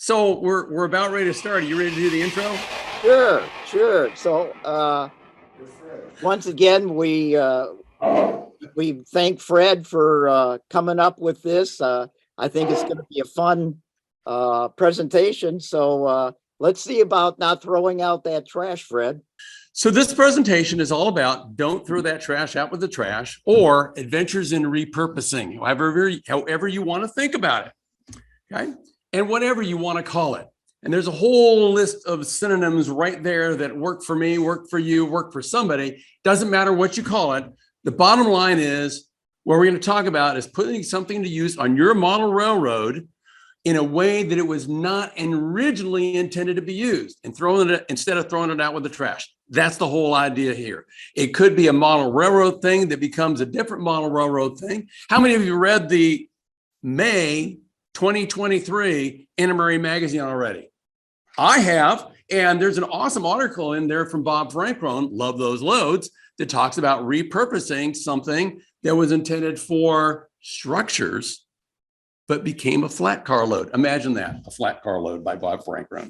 So we're about ready to start. Are you ready to do the intro? Sure. So once again, we thank Fred for coming up with this. I think it's going to be a fun presentation. So let's see about not throwing out that trash, Fred. So this presentation is all about don't throw that trash out with the trash, or adventures in repurposing, however you want to think about it. Okay. And whatever you want to call it. And there's a whole list of synonyms right there that work for me, work for you, work for somebody. Doesn't matter what you call it. The bottom line is what we're going to talk about is putting something to use on your model railroad in a way that it was not originally intended to be used, and instead of throwing it out with the trash. That's the whole idea here. It could be a model railroad thing that becomes a different model railroad thing. How many of you read the May 2023 NMRA magazine already? I have, and there's an awesome article in there from Bob Frankrone, love those loads, that talks about repurposing something that was intended for structures but became a flat car load. Imagine that, a flat car load by Bob Frankrone.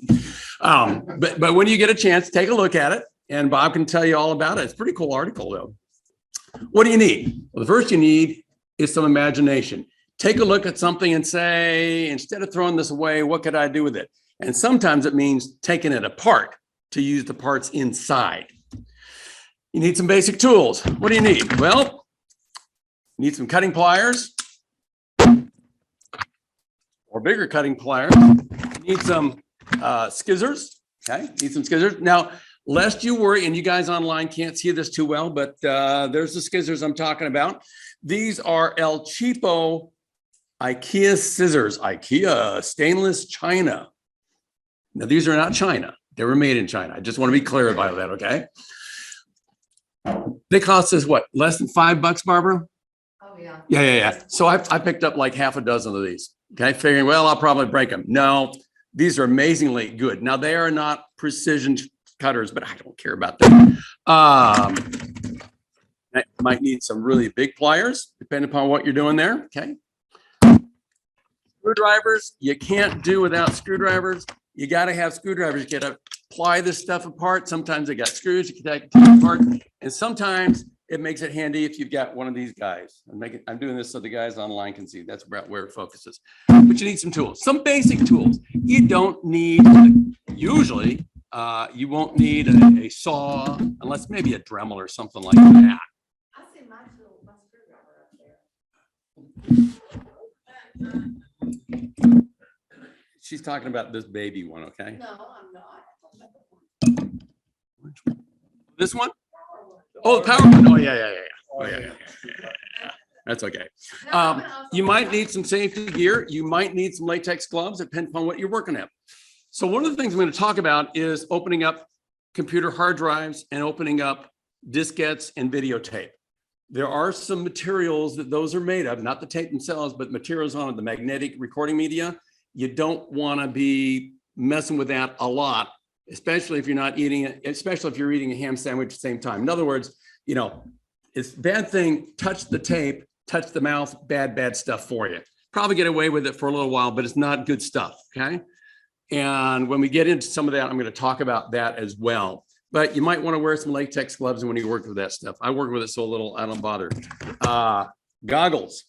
But when you get a chance, take a look at it, and Bob can tell you all about it. It's a pretty cool article, though. What do you need? Well, the first you need is some imagination. Take a look at something and say, instead of throwing this away, what could I do with it? And sometimes it means taking it apart to use the parts inside. You need some basic tools. What do you need? Well, you need some cutting pliers or bigger cutting pliers. You need some skizzers. Okay, need some skizzers. Now, lest you worry, and you guys online can't see this too well, but there's the skizzers I'm talking about. These are El Cheapo IKEA scissors, IKEA stainless China. Now, these are not China. They were made in China. I just want to be clear about that, okay? They cost us what, less than $5, Barbara? Oh, yeah. Yeah. So I picked up like half a dozen of these, okay? Figuring, well, I'll probably break them. No, these are amazingly good. Now, they are not precision cutters, but I don't care about that. I might need some really big pliers, depending upon what you're doing there, okay? Screwdrivers, you can't do without screwdrivers. You got to have screwdrivers. You got to ply this stuff apart. Sometimes they got screws you can take it apart, and sometimes it makes it handy if you've got one of these guys. I'm doing this so the guys online can see. That's about where it focuses. But you need some tools, some basic tools. You don't need, usually, you won't need a saw, unless maybe a Dremel or something like that. I see my screwdriver up there. She's talking about this baby one, okay? No, I'm not. This one? Oh, the power one. Oh, yeah. Oh, yeah. That's okay. You might need some safety gear. You might need some latex gloves. It depends on what you're working at. So one of the things I'm going to talk about is opening up computer hard drives and opening up diskettes and videotape. There are some materials that those are made of, not the tape themselves, but materials on the magnetic recording media. You don't want to be messing with that a lot, especially if you're not eating it, especially if you're eating a ham sandwich at the same time. In other words, it's a bad thing, touch the tape, touch the mouth, bad stuff for you. Probably get away with it for a little while, but it's not good stuff, okay? And when we get into some of that, I'm going to talk about that as well. But you might want to wear some latex gloves when you work with that stuff. I work with it so little, I don't bother. Goggles.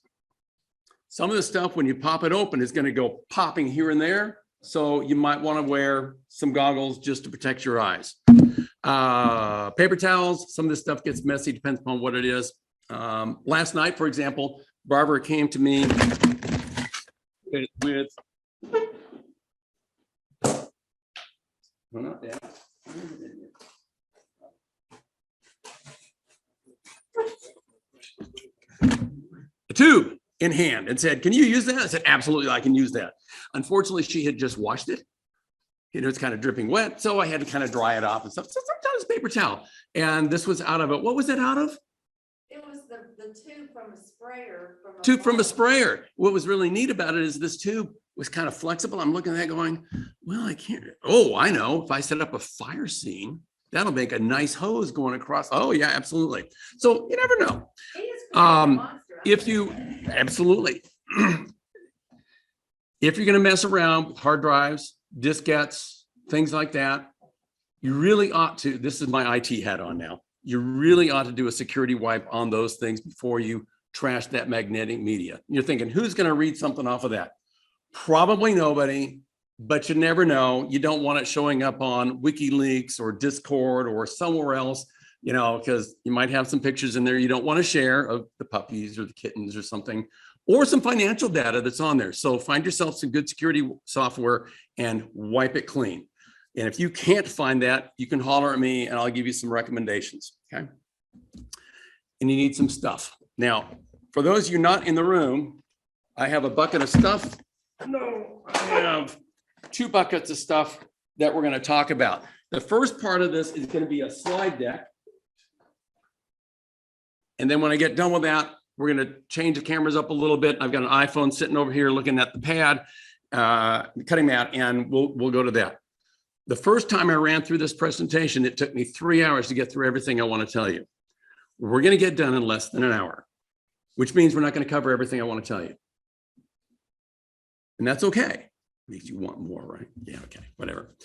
Some of the stuff, when you pop it open, is going to go popping here and there. So you might want to wear some goggles just to protect your eyes. Paper towels. Some of this stuff gets messy, depends upon what it is. Last night, for example, Barbara came to me with a tube in hand and said, "Can you use that?" I said, "Absolutely, I can use that." Unfortunately, she had just washed it. It's kind of dripping wet, so I had to kind of dry it off and stuff. So sometimes paper towel. And this was out of it. What was it out of? It was the tube from a sprayer. From a sprayer. What was really neat about it is this tube was kind of flexible. I'm looking at that going, well, I can't. Oh, I know. If I set up a fire scene, that'll make a nice hose going across. Oh, yeah, absolutely. So you never know. If you, absolutely. If you're going to mess around with hard drives, diskettes, things like that, you really ought to, this is my IT hat on now, you really ought to do a security wipe on those things before you trash that magnetic media. You're thinking, who's going to read something off of that? Probably nobody, but you never know. You don't want it showing up on WikiLeaks or Discord or somewhere else, you know, because you might have some pictures in there you don't want to share of the puppies or the kittens or something, or some financial data that's on there. So find yourself some good security software and wipe it clean. And if you can't find that, you can holler at me and I'll give you some recommendations, okay? And you need some stuff. Now, for those of you not in the room, I have a bucket of stuff. No, I have 2 buckets of stuff that we're going to talk about. The first part of this is going to be a slide deck. And then when I get done with that, we're going to change the cameras up a little bit. I've got an iPhone sitting over here looking at the pad, cutting mat, and we'll go to that. The first time I ran through this presentation, it took me 3 hours to get through everything I want to tell you. We're going to get done in less than an hour, which means we're not going to cover everything I want to tell you. And that's okay. Makes you want more, right? Yeah, okay, whatever.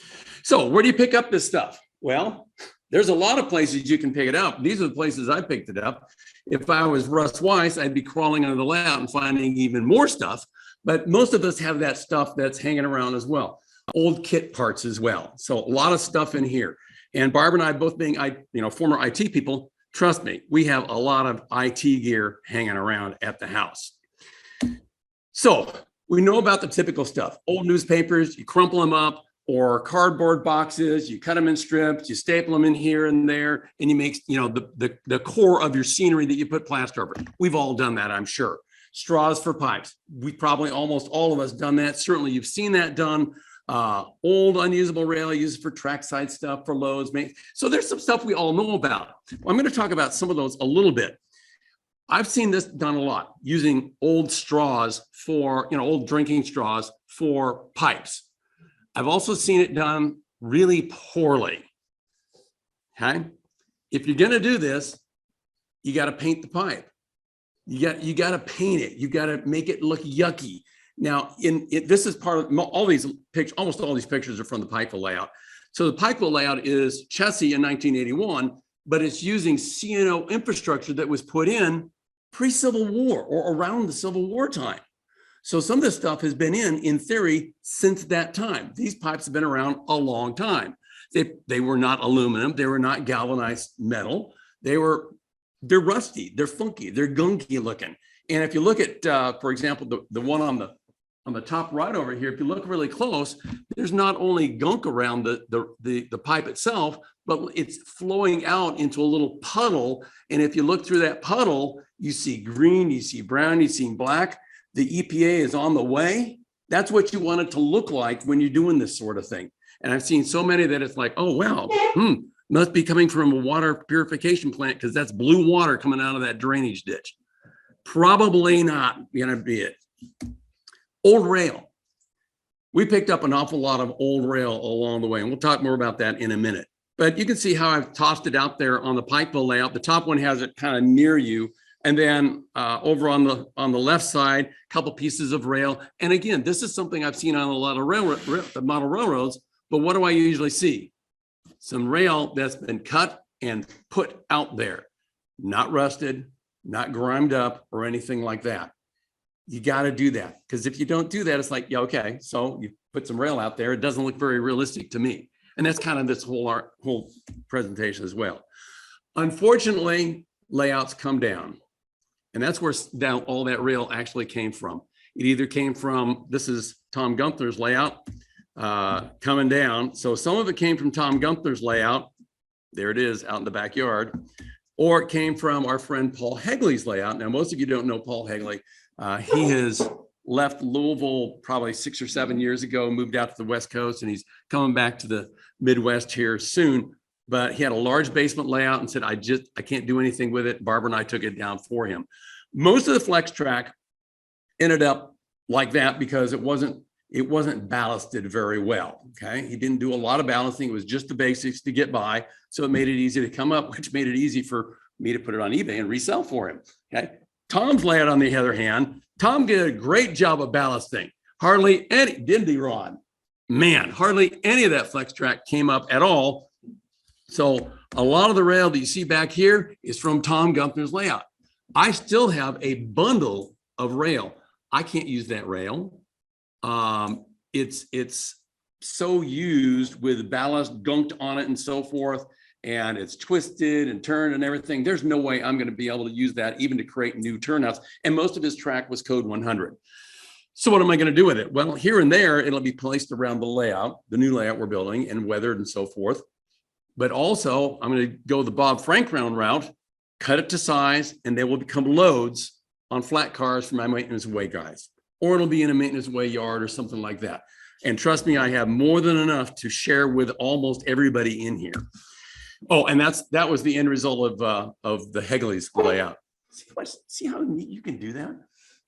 So where do you pick up this stuff? Well, there's a lot of places you can pick it up. These are the places I picked it up. If I was Russ Weiss, I'd be crawling under the layout and finding even more stuff. But most of us have that stuff that's hanging around as well. Old kit parts as well. So a lot of stuff in here. And Barbara and I, both being former IT people, trust me, we have a lot of IT gear hanging around at the house. So we know about the typical stuff. Old newspapers, you crumple them up, or cardboard boxes, you cut them in strips, you staple them in here and there, and you make the core of your scenery that you put plaster over. We've all done that, I'm sure. Straws for pipes. We probably, almost all of us, done that. Certainly you've seen that done. Old unusable rail used for trackside stuff, for loads. So there's some stuff we all know about. Well, I'm going to talk about some of those a little bit. I've seen this done a lot, using old straws for, old drinking straws for pipes. I've also seen it done really poorly. Okay. If you're going to do this, you got to paint the pipe. You got to paint it. You got to make it look yucky. Now, this is part of all these pictures. Almost all these pictures are from the Pikeville layout. So the Pikeville layout is Chessie in 1981, but it's using CNO infrastructure that was put in pre-Civil War or around the Civil War time. So some of this stuff has been in theory, since that time. These pipes have been around a long time. They were not aluminum. They were not galvanized metal. They're rusty. They're funky. They're gunky looking. And if you look at, for example, the one on the top right over here, if you look really close, there's not only gunk around the pipe itself, but it's flowing out into a little puddle. And if you look through that puddle, you see green, you see brown, you see black. The EPA is on the way. That's what you want it to look like when you're doing this sort of thing. And I've seen so many that it's like, oh, wow, must be coming from a water purification plant because that's blue water coming out of that drainage ditch. Probably not going to be it. Old rail. We picked up an awful lot of old rail along the way, and we'll talk more about that in a minute. But you can see how I've tossed it out there on the Pikeville layout. The top one has it kind of near you. And then over on the left side, a couple pieces of rail. And again, this is something I've seen on a lot of model railroads. But what do I usually see? Some rail that's been cut and put out there, not rusted, not grimed up or anything like that. You got to do that, because if you don't do that, it's like, yeah, okay, so you put some rail out there. It doesn't look very realistic to me. And that's kind of this whole presentation as well. Unfortunately, layouts come down. And that's where all that rail actually came from. It either came from, this is Tom Gunther's layout coming down. So some of it came from Tom Gunther's layout. There it is out in the backyard. Or it came from our friend Paul Hegley's layout. Now, most of you don't know Paul Hegley. He has left Louisville probably 6 or 7 years ago, moved out to the West Coast, and he's coming back to the Midwest here soon. But he had a large basement layout and said, I can't do anything with it. Barbara and I took it down for him. Most of the flex track ended up like that because it wasn't ballasted very well. Okay. He didn't do a lot of ballasting. It was just the basics to get by. So it made it easy to come up, which made it easy for me to put it on eBay and resell for him. Okay. Tom's layout, on the other hand, Tom did a great job of ballasting, Hardly any, did he, Ron? Man, hardly any of that flex track came up at all. So a lot of the rail that you see back here is from Tom Gunther's layout. I still have a bundle of rail. I can't use that rail. It's so used with ballast gunked on it and so forth, and it's twisted and turned and everything. There's no way I'm going to be able to use that even to create new turnouts. And most of his track was code 100. So what am I going to do with it? Well, here and there, it'll be placed around the layout, the new layout we're building, and weathered and so forth. But also, I'm going to go the Bob Frank round route, cut it to size, and they will become loads on flat cars for my maintenance way guys. Or it'll be in a maintenance way yard or something like that. And trust me, I have more than enough to share with almost everybody in here. Oh, and that was the end result of the Hegley's layout. See how neat you can do that?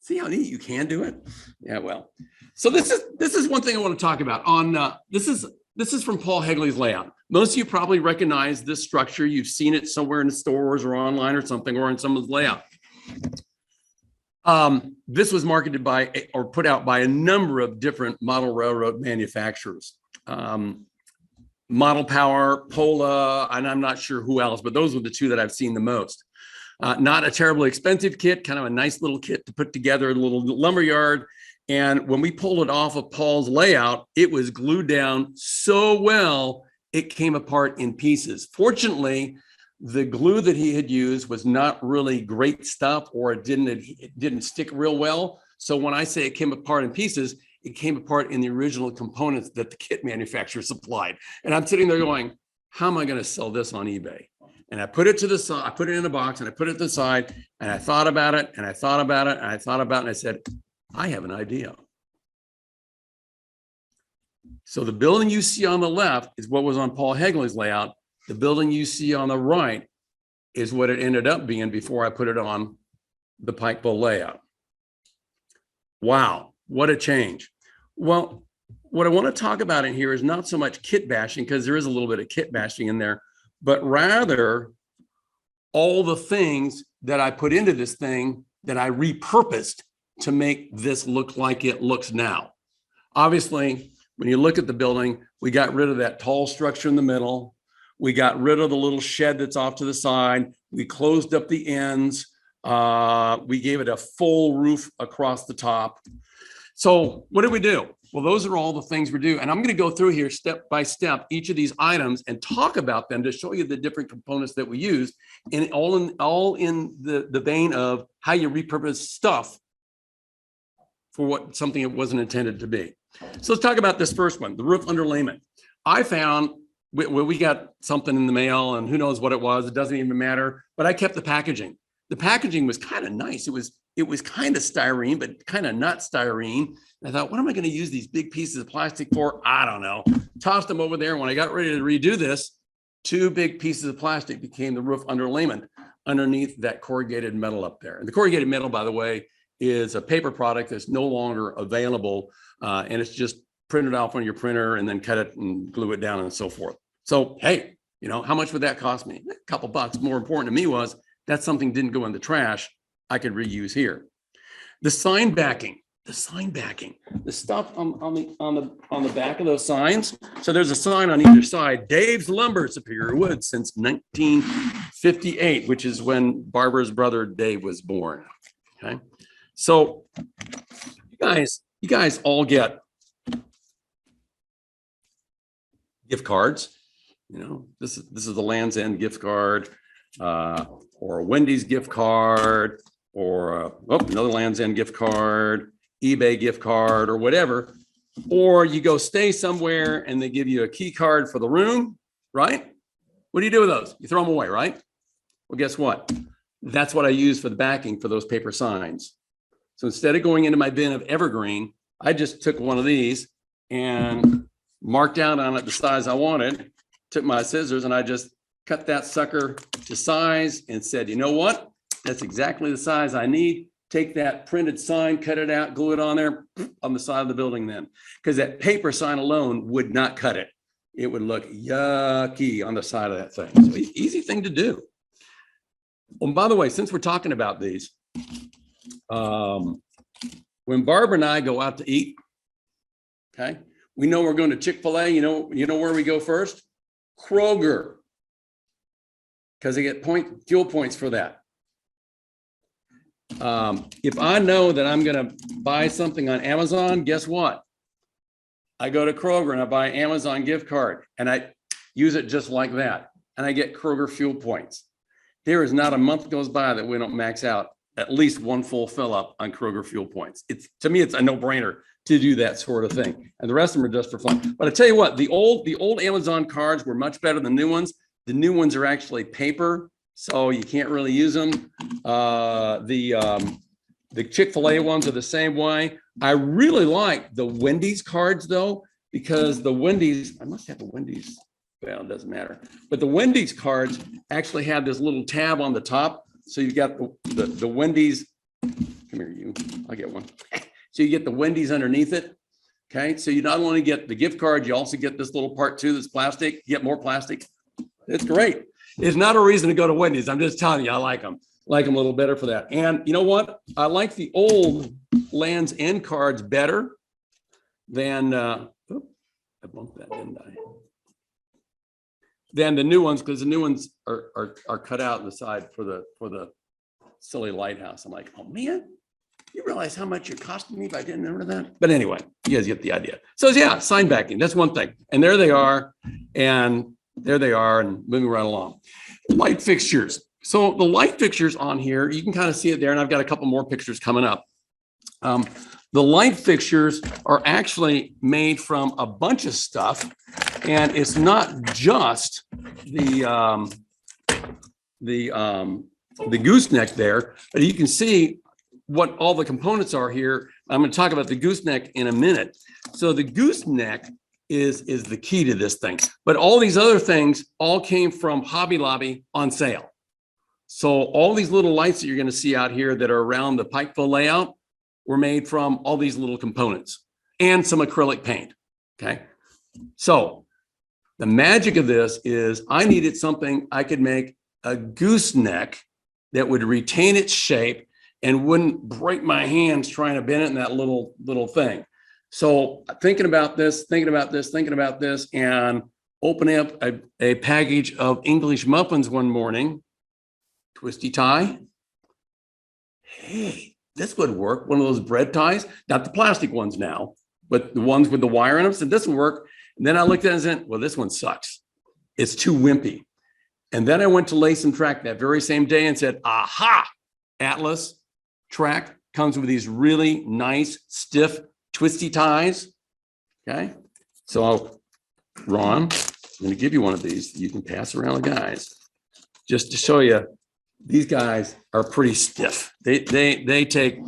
See how neat you can do it? Yeah, well. So this is one thing I want to talk about. This is from Paul Hegley's layout. Most of you probably recognize this structure. You've seen it somewhere in the stores or online or something, or in someone's layout. This was marketed by or put out by a number of different model railroad manufacturers. Model Power, Pola, and I'm not sure who else, but those were the two that I've seen the most. Not a terribly expensive kit, kind of a nice little kit to put together, a little lumberyard. And when we pulled it off of Paul's layout, it was glued down so well, it came apart in pieces. Fortunately, the glue that he had used was not really great stuff, or it didn't stick real well. So when I say it came apart in pieces, it came apart in the original components that the kit manufacturer supplied. And I'm sitting there going, how am I going to sell this on eBay? And I put it to the side, I put it in a box and I put it to the side, and I thought about it and I thought about it and I thought about it, and I said, I have an idea. So the building you see on the left is what was on Paul Hegley's layout. The building you see on the right is what it ended up being before I put it on the Pikeville layout. Wow, what a change. Well, what I want to talk about in here is not so much kit bashing, because there is a little bit of kit bashing in there, but rather all the things that I put into this thing that I repurposed to make this look like it looks now. Obviously, when you look at the building, we got rid of that tall structure in the middle. We got rid of the little shed that's off to the side. We closed up the ends. We gave it a full roof across the top. So what did we do? Well, those are all the things we do. And I'm going to go through here step by step, each of these items, and talk about them to show you the different components that we use, and all in the vein of how you repurpose stuff for something it wasn't intended to be. So let's talk about this first one, the roof underlayment. I found we got something in the mail, and who knows what it was. It doesn't even matter, but I kept the packaging. The packaging was kind of nice. It was kind of styrene, but kind of not styrene. And I thought, what am I going to use these big pieces of plastic for? I don't know. Tossed them over there. When I got ready to redo this, two big pieces of plastic became the roof underlayment underneath that corrugated metal up there. And the corrugated metal, by the way, is a paper product that's no longer available. And it's just printed off on your printer and then cut it and glue it down and so forth. So, hey, how much would that cost me? A couple bucks. More important to me was that something didn't go in the trash. I could reuse here. The sign backing, the stuff on the back of those signs. So there's a sign on either side, Dave's Lumber, Superior Woods, since 1958, which is when Barbara's brother Dave was born. Okay. So you guys all get gift cards. This is the Land's End gift card, or a Wendy's gift card, or another Land's End gift card, eBay gift card, or whatever. Or you go stay somewhere and they give you a key card for the room, right? What do you do with those? You throw them away, right? Well, guess what? That's what I use for the backing for those paper signs. So instead of going into my bin of evergreen, I just took one of these and marked out on it the size I wanted, took my scissors, and I just cut that sucker to size and said, you know what? That's exactly the size I need. Take that printed sign, cut it out, glue it on there on the side of the building then. Because that paper sign alone would not cut it. It would look yucky on the side of that thing. So easy thing to do. Oh, and by the way, since we're talking about these, when Barbara and I go out to eat, Okay. We know we're going to Chick-fil-A. You know where we go first? Kroger. Because they get fuel points for that. If I know that I'm going to buy something on Amazon, guess what? I go to Kroger and I buy Amazon gift card and I use it just like that. And I get Kroger fuel points. There is not a month goes by that we don't max out at least one full fill up on Kroger fuel points. To me, it's a no-brainer to do that sort of thing. And the rest of them are just for fun. But I tell you what, the old Amazon cards were much better than new ones. The new ones are actually paper, so you can't really use them. The Chick-fil-A ones are the same way. I really like the Wendy's cards though, because the Wendy's, I must have the Wendy's, well, it doesn't matter. But the Wendy's cards actually have this little tab on the top. So you've got the Wendy's, come here you, I'll get one. So you get the Wendy's underneath it. Okay, so you not only get the gift card, you also get this little part too that's plastic. You get more plastic. It's great. It's not a reason to go to Wendy's. I'm just telling you, I like them. Like them a little better for that. And you know what? I like the old Land's End cards better than, I bumped that, didn't I? Than the new ones, because the new ones are cut out on the side for the silly lighthouse. I'm like, oh man, you realize how much you're costing me by getting rid of that? But anyway, you guys get the idea. So yeah, sign backing, that's one thing. And there they are, and moving right along. Light fixtures. So the light fixtures on here, you can kind of see it there, and I've got a couple more pictures coming up. The light fixtures are actually made from a bunch of stuff, and it's not just the gooseneck there, but you can see what all the components are here. I'm going to talk about the gooseneck in a minute. So the gooseneck is the key to this thing, but all these other things all came from Hobby Lobby on sale. So all these little lights that you're going to see out here that are around the Pikeville layout were made from all these little components and some acrylic paint. Okay. So the magic of this is I needed something I could make a gooseneck that would retain its shape and wouldn't break my hands trying to bend it in that little thing. So thinking about this, and opening up a package of English muffins one morning, twisty tie. Hey, this would work. One of those bread ties, not the plastic ones now, but the ones with the wire in them. Said this would work. And then I looked at it and said, well, this one sucks. It's too wimpy. And then I went to Lace and Track that very same day and said, aha, Atlas Track comes with these really nice, stiff, twisty ties. Okay. So Ron, I'm going to give you one of these. You can pass around the guys just to show you. These guys are pretty stiff. They take,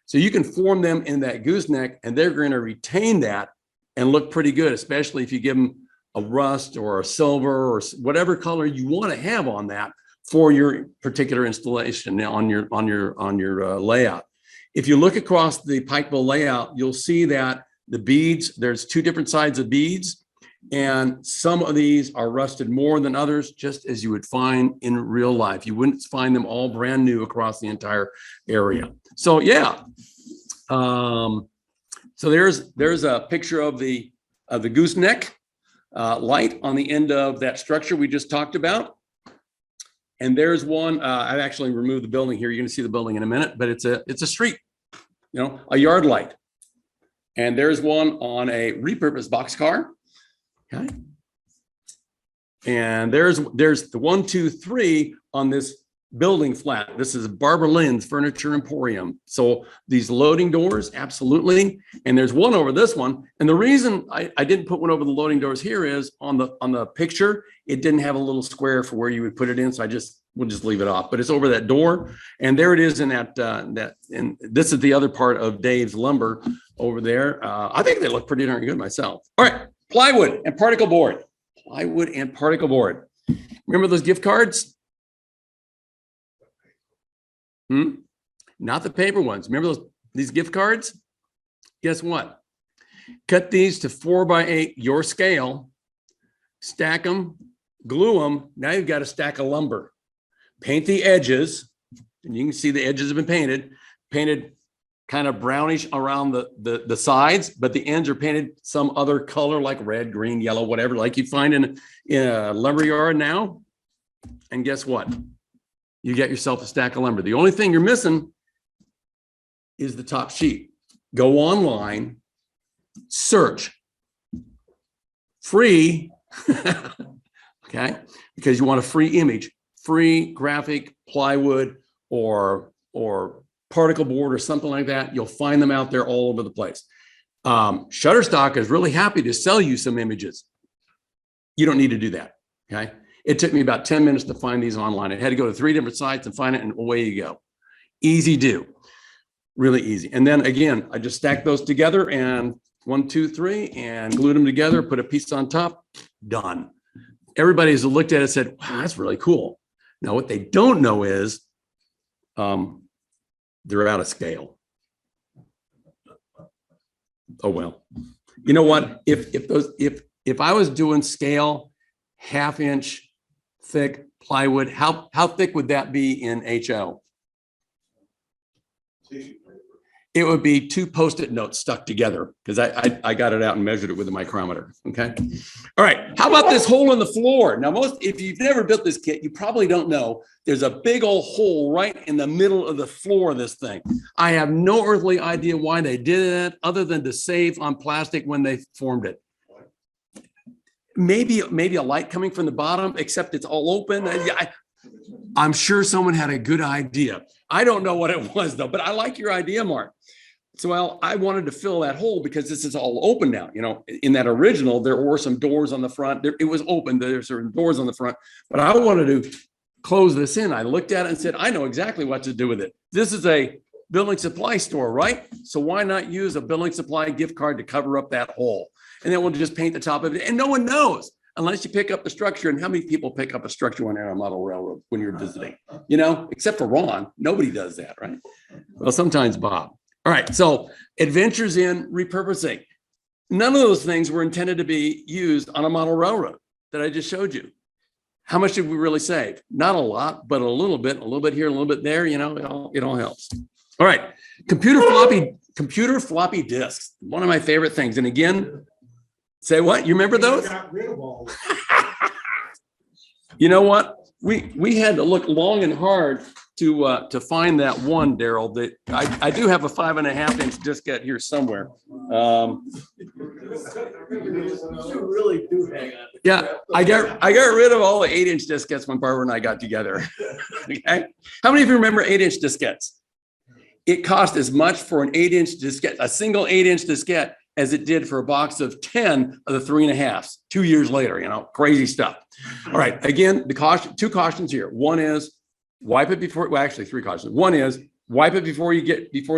so you can form them in that gooseneck and they're going to retain that and look pretty good, especially if you give them a rust or a silver or whatever color you want to have on that for your particular installation on your layout. If you look across the Pikeville layout, you'll see that the beads, there's two different sides of beads. And some of these are rusted more than others, just as you would find in real life. You wouldn't find them all brand new across the entire area. So yeah. So there's a picture of the gooseneck light on the end of that structure we just talked about. And there's one, I've actually removed the building here. You're going to see the building in a minute, but it's a street, a yard light. And there's one on a repurposed boxcar. Okay. And there's the 1, 2, 3 on this building flat. This is Barbara Lynn's Furniture Emporium. So these loading doors, absolutely. And there's one over this one. And the reason I didn't put one over the loading doors here is on the picture, it didn't have a little square for where you would put it in. So we'll just leave it off, but it's over that door. And there it is in that, and this is the other part of Dave's lumber over there. I think they look pretty darn good myself. All right. Plywood and particle board. Plywood and particle board. Remember those gift cards? Not the paper ones. Remember these gift cards? Guess what? Cut these to 4x8, your scale, stack them, glue them. Now you've got a stack of lumber. Paint the edges, and you can see the edges have been painted kind of brownish around the sides, but the ends are painted some other color like red, green, yellow, whatever, like you find in a lumber yard now. And guess what? You get yourself a stack of lumber. The only thing you're missing is the top sheet. Go online, search free, okay? Because you want a free image, free graphic, plywood, or particle board or something like that. You'll find them out there all over the place. Shutterstock is really happy to sell you some images. You don't need to do that, okay? It took me about 10 minutes to find these online. I had to go to 3 different sites and find it, and away you go. Easy do, really easy. And then again, I just stacked those together and 1, 2, 3, and glued them together, put a piece on top, done. Everybody has looked at it and said, wow, that's really cool. Now, what they don't know is they're out of scale. Oh, well, you know what? If I was doing scale, 1/2 inch thick plywood, how thick would that be in HO? It would be 2 Post-it notes stuck together, because I got it out and measured it with a micrometer. Okay. All right. How about this hole in the floor? Now, if you've never built this kit, you probably don't know there's a big old hole right in the middle of the floor of this thing. I have no earthly idea why they did that, other than to save on plastic when they formed it. Maybe a light coming from the bottom, except it's all open. I'm sure someone had a good idea. I don't know what it was though, but I like your idea, Mark. So, well, I wanted to fill that hole because this is all open now. You know, in that original, there were some doors on the front. It was open. There's certain doors on the front, but I wanted to close this in. I looked at it and said, I know exactly what to do with it. This is a building supply store, right? So why not use a building supply gift card to cover up that hole? And then we'll just paint the top of it. And no one knows unless you pick up the structure. And how many people pick up a structure on a model railroad when you're visiting? You know, except for Ron, nobody does that, right? Well, sometimes Bob. All right, so adventures in repurposing. None of those things were intended to be used on a model railroad that I just showed you. How much did we really save? Not a lot, but a little bit here, a little bit there, you know, it all helps. All right, computer floppy disks, one of my favorite things. And again, say what? You remember those? You know what? We had to look long and hard to find that one, Daryl. That I do have a 5.5 inch diskette here somewhere. You really do hang on. Yeah, I got rid of all the 8 inch diskettes when Barbara and I got together. Okay, how many of you remember 8 inch diskettes? It cost as much for an 8 inch diskette, a single 8 inch diskette, as it did for a box of 10 of the 3.5s 2 years later. You know, crazy stuff. All right, again, two cautions here. One is wipe it before, well, actually 3 cautions. One is wipe it before you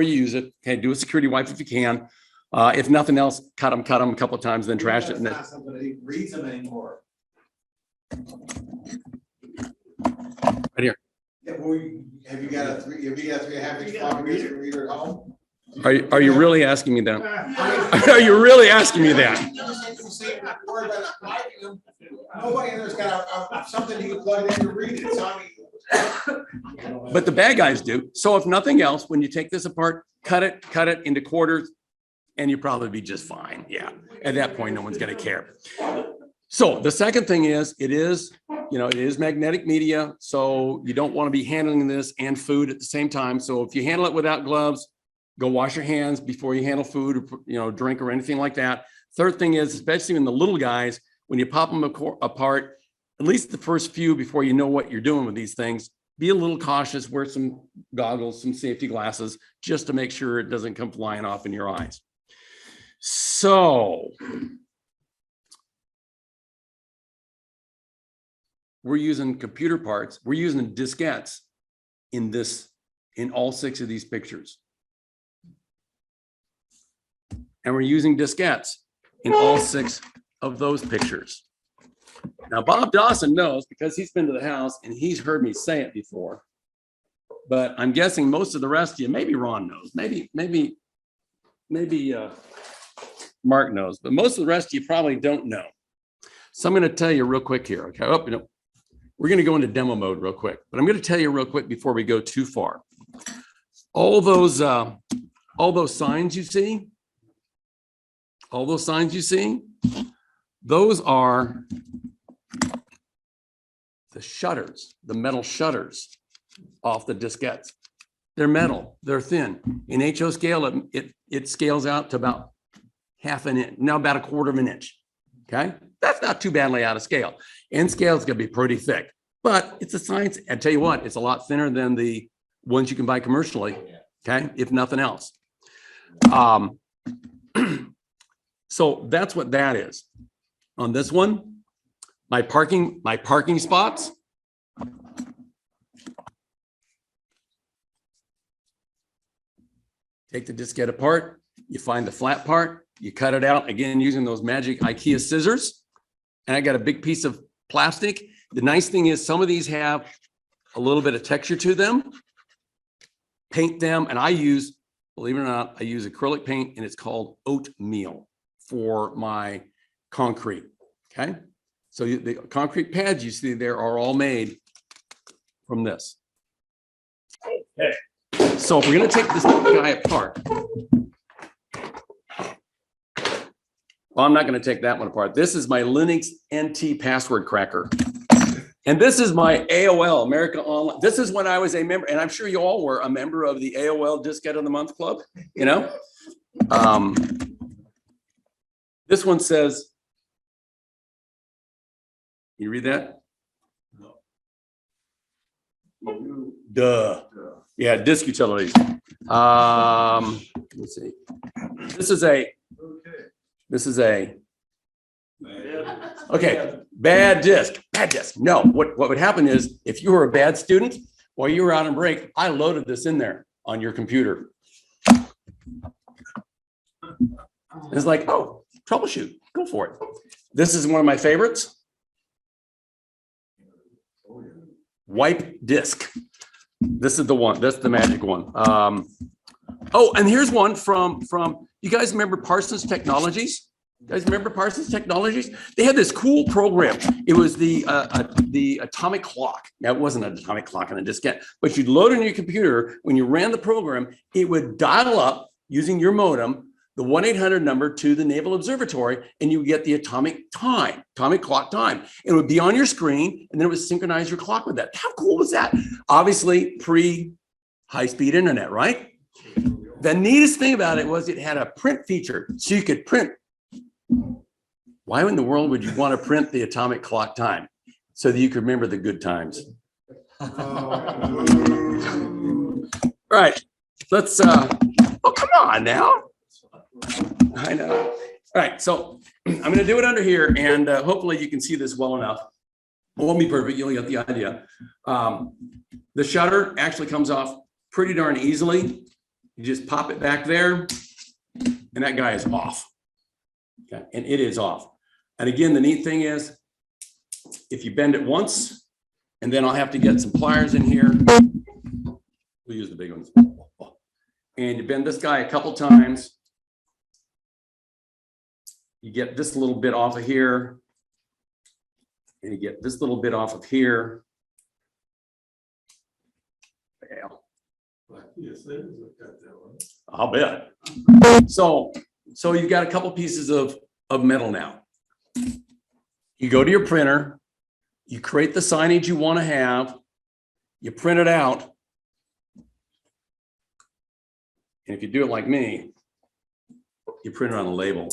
use it. Okay, do a security wipe if you can. If nothing else, cut them a couple of times, then trash it. And not somebody reads them anymore. Right here. Yeah, well, have you got a 3.5 inch floppy disk reader at home? Are you really asking me that? Are you really asking me that? Nobody in there's got something you can plug in to read it. So I mean, But the bad guys do. So if nothing else, when you take this apart, cut it into quarters, and you'll probably be just fine. Yeah. At that point, no one's going to care. So the second thing is, it is magnetic media. So you don't want to be handling this and food at the same time. So if you handle it without gloves, go wash your hands before you handle food or, drink or anything like that. Third thing is, especially in the little guys, when you pop them apart, at least the first few before you know what you're doing with these things, be a little cautious, wear some goggles, some safety glasses, just to make sure it doesn't come flying off in your eyes. So we're using computer parts. We're using diskettes in all 6 of these pictures. And we're using diskettes in all 6 of those pictures. Now, Bob Dawson knows because he's been to the house and he's heard me say it before, but I'm guessing most of the rest of you, maybe Ron knows, maybe Mark knows, but most of the rest of you probably don't know. So I'm going to tell you real quick here. Okay. We're going to go into demo mode real quick, but I'm going to tell you real quick before we go too far. All those all those signs you see, those are the shutters, the metal shutters off the diskettes. They're metal, they're thin. In HO scale, it scales out to about half an inch, now about a quarter of an inch. Okay, that's not too badly out of scale. N scale is going to be pretty thick, but it's a science. I tell you what, it's a lot thinner than the ones you can buy commercially. Okay, if nothing else. So that's what that is. On this one, my parking spots. Take the diskette apart, you find the flat part, you cut it out, again, using those magic IKEA scissors. And I got a big piece of plastic. The nice thing is some of these have a little bit of texture to them. Paint them, and I use, believe it or not, I use acrylic paint, and it's called oatmeal for my concrete, okay? So the concrete pads you see there are all made from this. Okay. So if we're gonna take this guy apart, well, I'm not gonna take that one apart. This is my Linux NT password cracker. And this is my AOL, America Online. This is when I was a member, and I'm sure you all were a member of the AOL Diskette of the Month Club, you know? This one says, you read that? No. Duh. Yeah, disk utilities. Let's see. This is a, okay, bad disk. No, what would happen is if you were a bad student, while you were out on break, I loaded this in there on your computer. It's like, oh, troubleshoot, go for it. This is one of my favorites. Wipe disk. This is the one, that's the magic one. Oh, and here's one from, you guys remember Parsons Technologies? You guys remember Parsons Technologies? They had this cool program. It was the atomic clock. Now, it wasn't an atomic clock on a diskette, but you'd load it in your computer. When you ran the program, it would dial up using your modem, the 1-800 number to the Naval Observatory, and you would get the atomic clock time. It would be on your screen, and then it would synchronize your clock with that. How cool was that? Obviously, pre-high-speed internet, right? The neatest thing about it was it had a print feature, so you could print. Why in the world would you want to print the atomic clock time? So that you could remember the good times. All right, let's, oh, come on now. I know. All right, so I'm going to do it under here, and hopefully you can see this well enough. It won't be perfect. You'll get the idea. The shutter actually comes off pretty darn easily. You just pop it back there, and that guy is off. Okay, and it is off. And again, the neat thing is, if you bend it once, and then I'll have to get some pliers in here. We'll use the big ones. And you bend this guy a couple times. You get this little bit off of here, and you get this little bit off of here. I'll bet. So you've got a couple pieces of metal now. You go to your printer, you create the signage you want to have, you print it out. And if you do it like me, you print it on a label.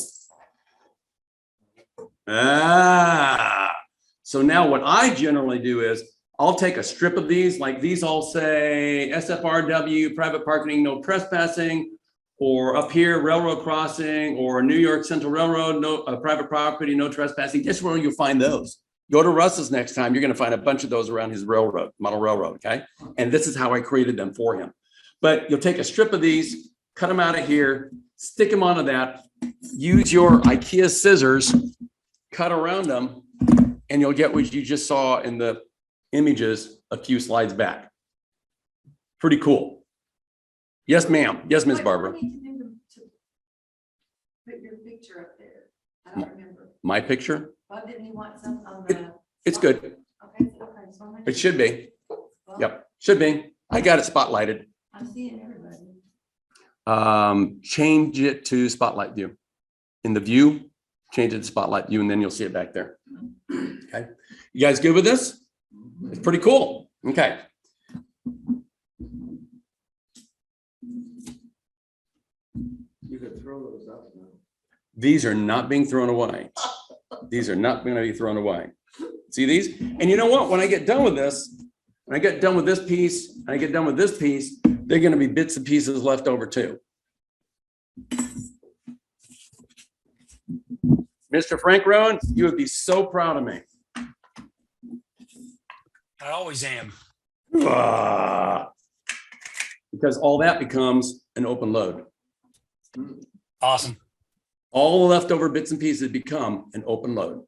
So now what I generally do is I'll take a strip of these, like these all say SFRW, private parking, no trespassing, or up here, railroad crossing, or New York Central Railroad, no private property, no trespassing. Guess where you'll find those? Go to Russ's next time. You're going to find a bunch of those around his railroad, model railroad, okay? And this is how I created them for him. But you'll take a strip of these, cut them out of here, stick them onto that, use your IKEA scissors, cut around them, and you'll get what you just saw in the images a few slides back. Pretty cool. Yes, ma'am. Yes, Ms. Barbara. What do you need to do to put your picture up there? I don't remember. My picture? Well, didn't you want some on the? It's good. Okay, just wanna make It should be. sure. Yep, should be. I got it spotlighted. I'm seeing everybody. change it to spotlight view. In the view, change it to spotlight view, and then you'll see it back there. Okay. You guys good with this? It's pretty cool. Okay. You could throw those up now. These are not being thrown away. These are not going to be thrown away. See these? And you know what? When I get done with this, when I get done with this piece, and I get done with this piece, they're going to be bits and pieces left over too. Mr. Frank Rowan, you would be so proud of me. I always am. Because all that becomes an open load. Awesome. All the leftover bits and pieces become an open load.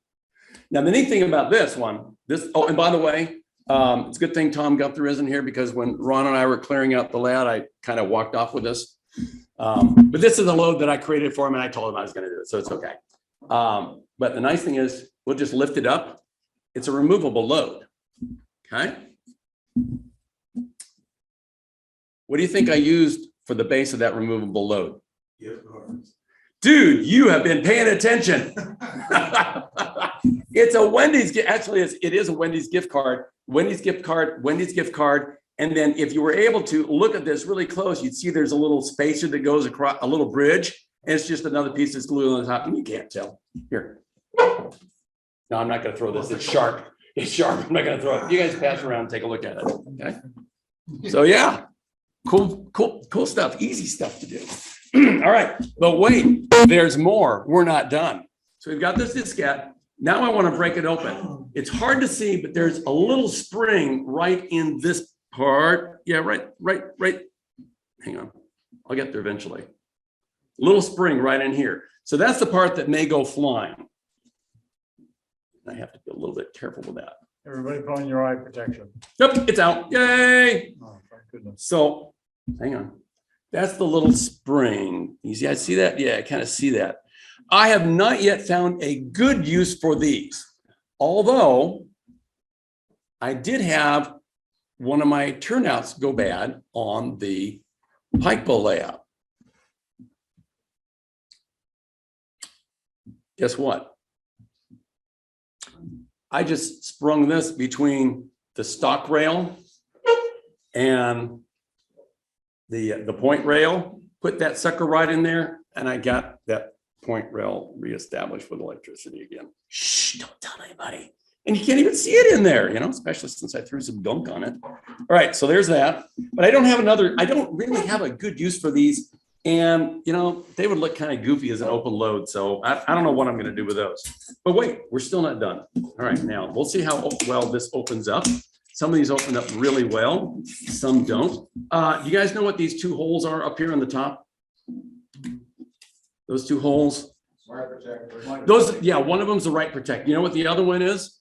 Now, the neat thing about this one, oh, and by the way, it's a good thing Tom Guthrie isn't here, because when Ron and I were clearing out the layout, I kind of walked off with this. But this is a load that I created for him, and I told him I was going to do it, so it's okay. But the nice thing is, we'll just lift it up. It's a removable load. Okay. What do you think I used for the base of that removable load? Gift cards. Dude, you have been paying attention. It's a Wendy's, actually, it is a Wendy's gift card, Wendy's gift card, Wendy's gift card. And then if you were able to look at this really close, you'd see there's a little spacer that goes across, a little bridge, and it's just another piece that's glued on the top, and you can't tell. Here. No, I'm not gonna throw this, it's sharp. It's sharp, I'm not gonna throw it. You guys pass around and take a look at it, okay? So yeah, cool stuff, easy stuff to do. All right, but wait, there's more. We're not done. So we've got this diskette. Now I want to break it open. It's hard to see, but there's a little spring right in this part. Yeah, right. Hang on. I'll get there eventually. Little spring right in here. So that's the part that may go flying. I have to be a little bit careful with that. Everybody put on your eye protection. Yep, it's out. Yay. Oh, thank goodness. So hang on. That's the little spring. You see, I see that? Yeah, I kind of see that. I have not yet found a good use for these, although I did have one of my turnouts go bad on the Pikeville layout. Guess what? I just sprung this between the stock rail and the point rail, put that sucker right in there, and I got that point rail reestablished with electricity again. Shh, don't tell anybody. And you can't even see it in there, you know, especially since I threw some gunk on it. All right, so there's that. But I don't really have a good use for these. And, you know, they would look kind of goofy as an open load. So I don't know what I'm going to do with those. But wait, we're still not done. All right, now we'll see how well this opens up. Some of these open up really well, some don't. You guys know what these two holes are up here on the top? Those two holes? Smart protector. Those, yeah, one of them's the right protect. You know what the other one is?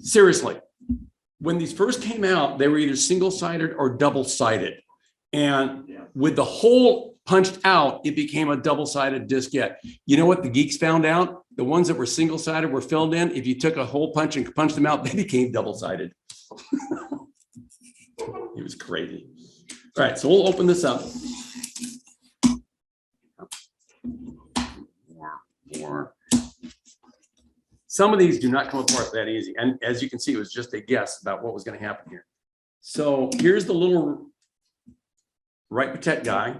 Seriously, when these first came out, they were either single-sided or double-sided. And with the hole punched out, it became a double-sided diskette. You know what the geeks found out? The ones that were single-sided were filled in. If you took a hole punch and punched them out, they became double-sided. It was crazy. All right, so we'll open this up. More. Some of these do not come apart that easy. And as you can see, it was just a guess about what was going to happen here. So here's the little right protect guy.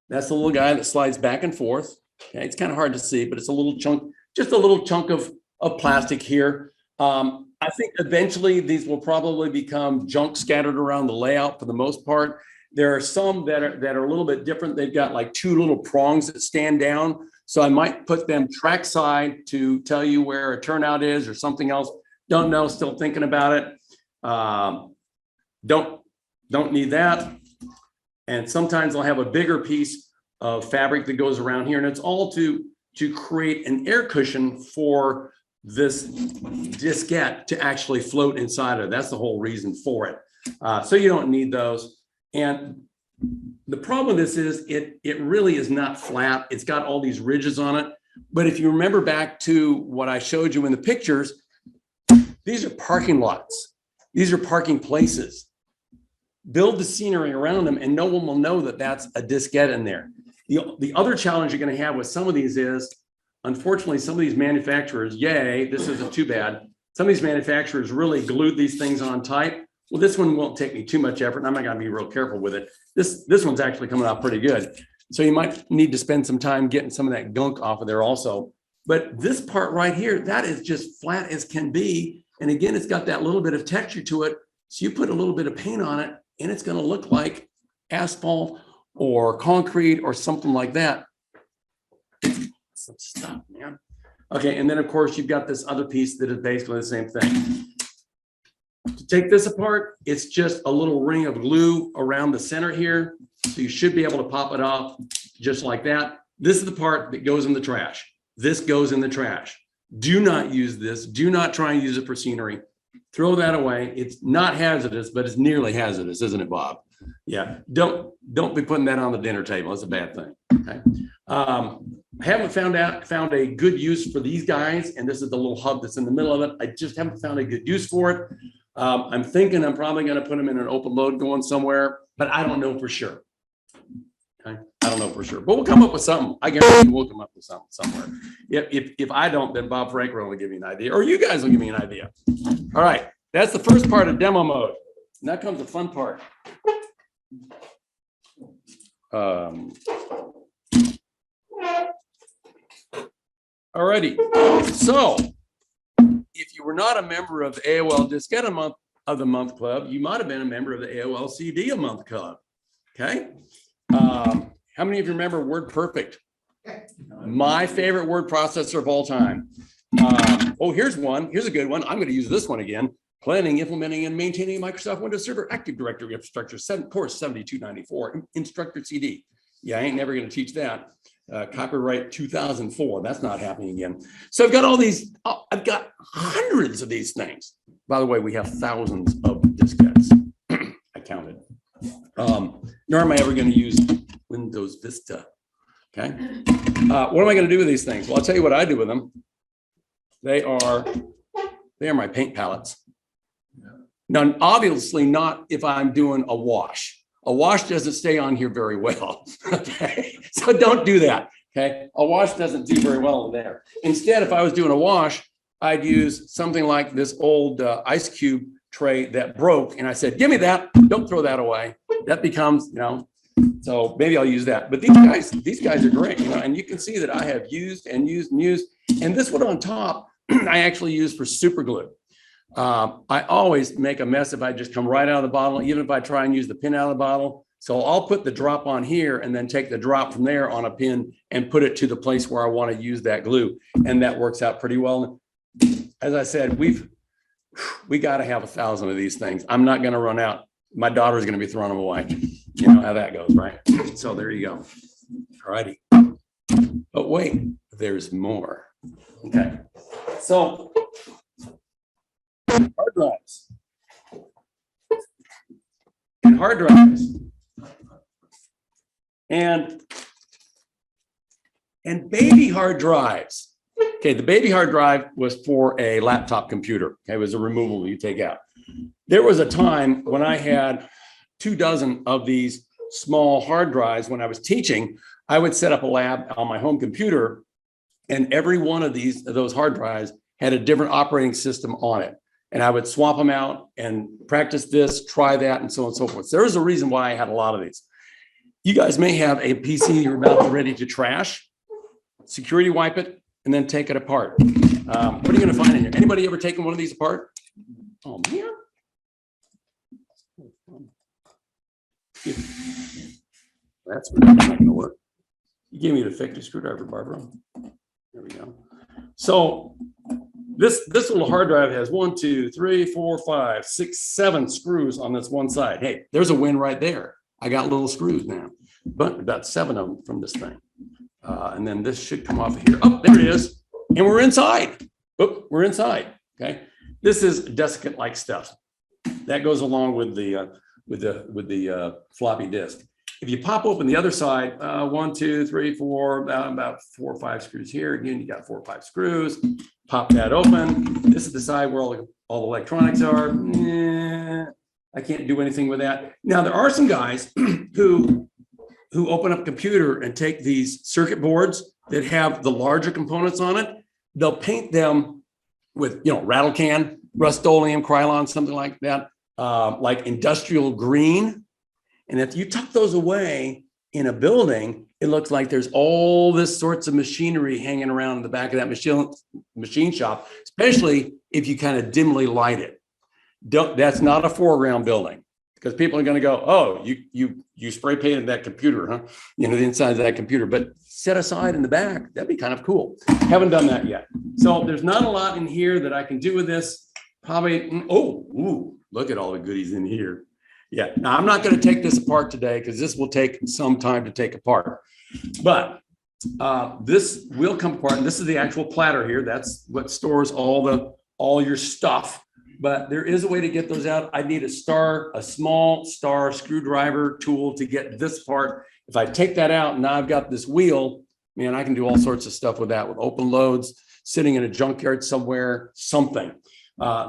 That's the little guy that slides back and forth. Okay, it's kind of hard to see, but it's a little chunk, just a little chunk of plastic here. I think eventually these will probably become junk scattered around the layout for the most part. There are some that are a little bit different. They've got like two little prongs that stand down. So I might put them track side to tell you where a turnout is or something else. Don't know, still thinking about it. Don't need that. And sometimes I'll have a bigger piece of fabric that goes around here, and it's all to create an air cushion for this diskette to actually float inside of it. That's the whole reason for it. So you don't need those. And the problem with this is it really is not flat. It's got all these ridges on it. But if you remember back to what I showed you in the pictures, these are parking lots. These are parking places. build the scenery around them, and no one will know that that's a diskette in there. The other challenge you're going to have with some of these is, unfortunately, some of these manufacturers, yay, this isn't too bad. Some of these manufacturers really glued these things on tight. Well, this one won't take me too much effort, and I'm not going to be real careful with it. This one's actually coming out pretty good. So you might need to spend some time getting some of that gunk off of there also. But this part right here, that is just flat as can be. And again, it's got that little bit of texture to it. So you put a little bit of paint on it, and it's going to look like asphalt or concrete or something like that. Some stuff, man. Okay, and then of course you've got this other piece that is basically the same thing. To take this apart, it's just a little ring of glue around the center here. So you should be able to pop it off just like that. This is the part that goes in the trash. This goes in the trash. Do not use this. Do not try and use it for scenery. Throw that away. It's not hazardous, but it's nearly hazardous, isn't it, Bob? Yeah, don't be putting that on the dinner table. It's a bad thing. Okay. I haven't found a good use for these guys, and this is the little hub that's in the middle of it. I just haven't found a good use for it. I'm thinking I'm probably going to put them in an open load going somewhere, but I don't know for sure. Okay, I don't know for sure, but we'll come up with something. I guarantee we'll come up with something somewhere. If I don't, then Bob Frank will give me an idea, or you guys will give me an idea. All right, that's the first part of demo mode. Now comes the fun part. Alrighty, so if you were not a member of the AOL Diskette of the Month Club, you might have been a member of the AOL CD a Month Club. Okay, how many of you remember WordPerfect? My favorite word processor of all time. Oh, here's one. Here's a good one. I'm going to use this one again. Planning, implementing, and maintaining Microsoft Windows Server Active Directory infrastructure, course 7294, instructor CD. Yeah, I ain't never going to teach that. Copyright 2004. That's not happening again. So I've got all these. I've got hundreds of these things. By the way, we have thousands of diskettes. I counted. Nor am I ever going to use Windows Vista. Okay. What am I going to do with these things? Well, I'll tell you what I do with them. They are my paint palettes. Now, obviously not if I'm doing a wash. A wash doesn't stay on here very well. Okay, so don't do that. Okay, a wash doesn't do very well in there. Instead, if I was doing a wash, I'd use something like this old ice cube tray that broke, and I said, "Give me that! Don't throw that away." That becomes, so maybe I'll use that. But these guys are great, and you can see that I have used and used and used. And this one on top, I actually use for super glue. I always make a mess if I just come right out of the bottle, even if I try and use the pin out of the bottle. So I'll put the drop on here and then take the drop from there on a pin and put it to the place where I want to use that glue. And that works out pretty well. As I said, we got to have 1,000 of these things. I'm not going to run out. My daughter's going to be throwing them away. You know how that goes, right? So there you go. All righty. But wait, there's more. Okay. So hard drives. And hard drives. And baby hard drives. Okay, the baby hard drive was for a laptop computer. Okay, it was a removable you take out. There was a time when I had 24 of these small hard drives. When I was teaching, I would set up a lab on my home computer, and every one of those hard drives had a different operating system on it. And I would swap them out and practice this, try that, and so on and so forth. So there's a reason why I had a lot of these. You guys may have a PC you're about ready to trash, security wipe it, and then take it apart. What are you going to find in here? Anybody ever taken one of these apart? Oh, man. That's not going to work. You gave me the fictive screwdriver, Barbara. There we go. So this little hard drive has 1, 2, 3, 4, 5, 6, 7 screws on this one side. Hey, there's a win right there. I got little screws now, but about 7 of them from this thing. And then this should come off of here. Oh, there it is. And we're inside. Oh, we're inside. Okay. This is desiccant-like stuff that goes along with the floppy disk. If you pop open the other side, 1, 2, 3, 4, about 4 or 5 screws here. Again, you got 4 or 5 screws. Pop that open. This is the side where all the electronics are. I can't do anything with that. Now, there are some guys who open up a computer and take these circuit boards that have the larger components on it. They'll paint them with, rattle can, Rust-Oleum, Krylon, something like that, like industrial green. And if you tuck those away in a building, it looks like there's all this sorts of machinery hanging around in the back of that machine shop, especially if you kind of dimly light it. That's not a foreground building, because people are going to go, oh, you spray painted that computer, huh? The inside of that computer, but set aside in the back, that'd be kind of cool. Haven't done that yet. So there's not a lot in here that I can do with this. Probably, look at all the goodies in here. Yeah, now I'm not going to take this apart today because this will take some time to take apart. But this will come apart, and this is the actual platter here. That's what stores all your stuff. But there is a way to get those out. I need a small star screwdriver tool to get this part. If I take that out, now I've got this wheel, man, I can do all sorts of stuff with that, with open loads, sitting in a junkyard somewhere, something.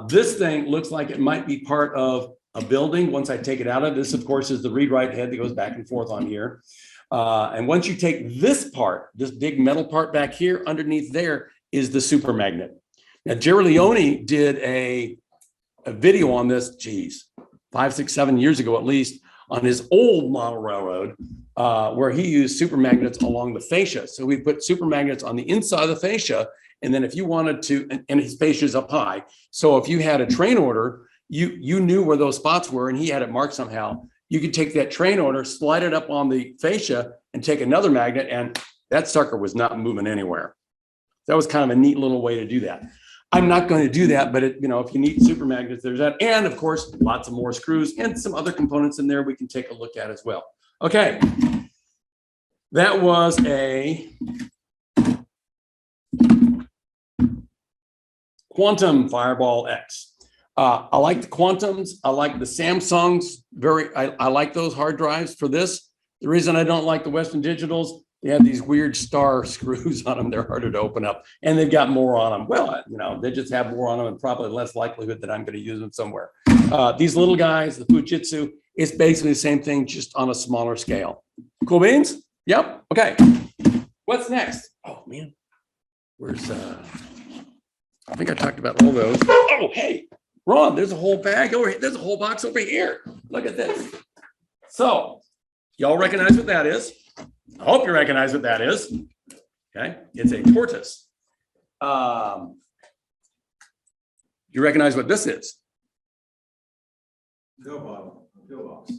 This thing looks like it might be part of a building. Once I take it out of this, of course, is the read-write head that goes back and forth on here. And once you take this part, this big metal part back here, underneath there is the super magnet. Now, Jerry Leone did a video on this, 5, 6, 7 years ago, at least, on his old model railroad, where he used super magnets along the fascia. So we put super magnets on the inside of the fascia. And then if you wanted to, and his fascia is up high. So if you had a train order, you knew where those spots were, and he had it marked somehow. You could take that train order, slide it up on the fascia, and take another magnet, and that sucker was not moving anywhere. That was kind of a neat little way to do that. I'm not going to do that, but if you need super magnets, there's that. And of course, lots of more screws and some other components in there we can take a look at as well. Okay. That was a Quantum Fireball X. I like the Quantums. I like the Samsungs. I like those hard drives for this. The reason I don't like the Western Digitals, they have these weird star screws on them. They're harder to open up, and they've got more on them. Well, they just have more on them, and probably less likelihood that I'm going to use them somewhere. These little guys, the Fujitsu, it's basically the same thing, just on a smaller scale. Cool beans? Yep. Okay. What's next? Oh man, where's I think I talked about all those. Oh, hey, Ron, there's a whole bag over here. There's a whole box over here. Look at this. So, y'all recognize what that is? I hope you recognize what that is. Okay, it's a tortoise. You recognize what this is? Pillbox.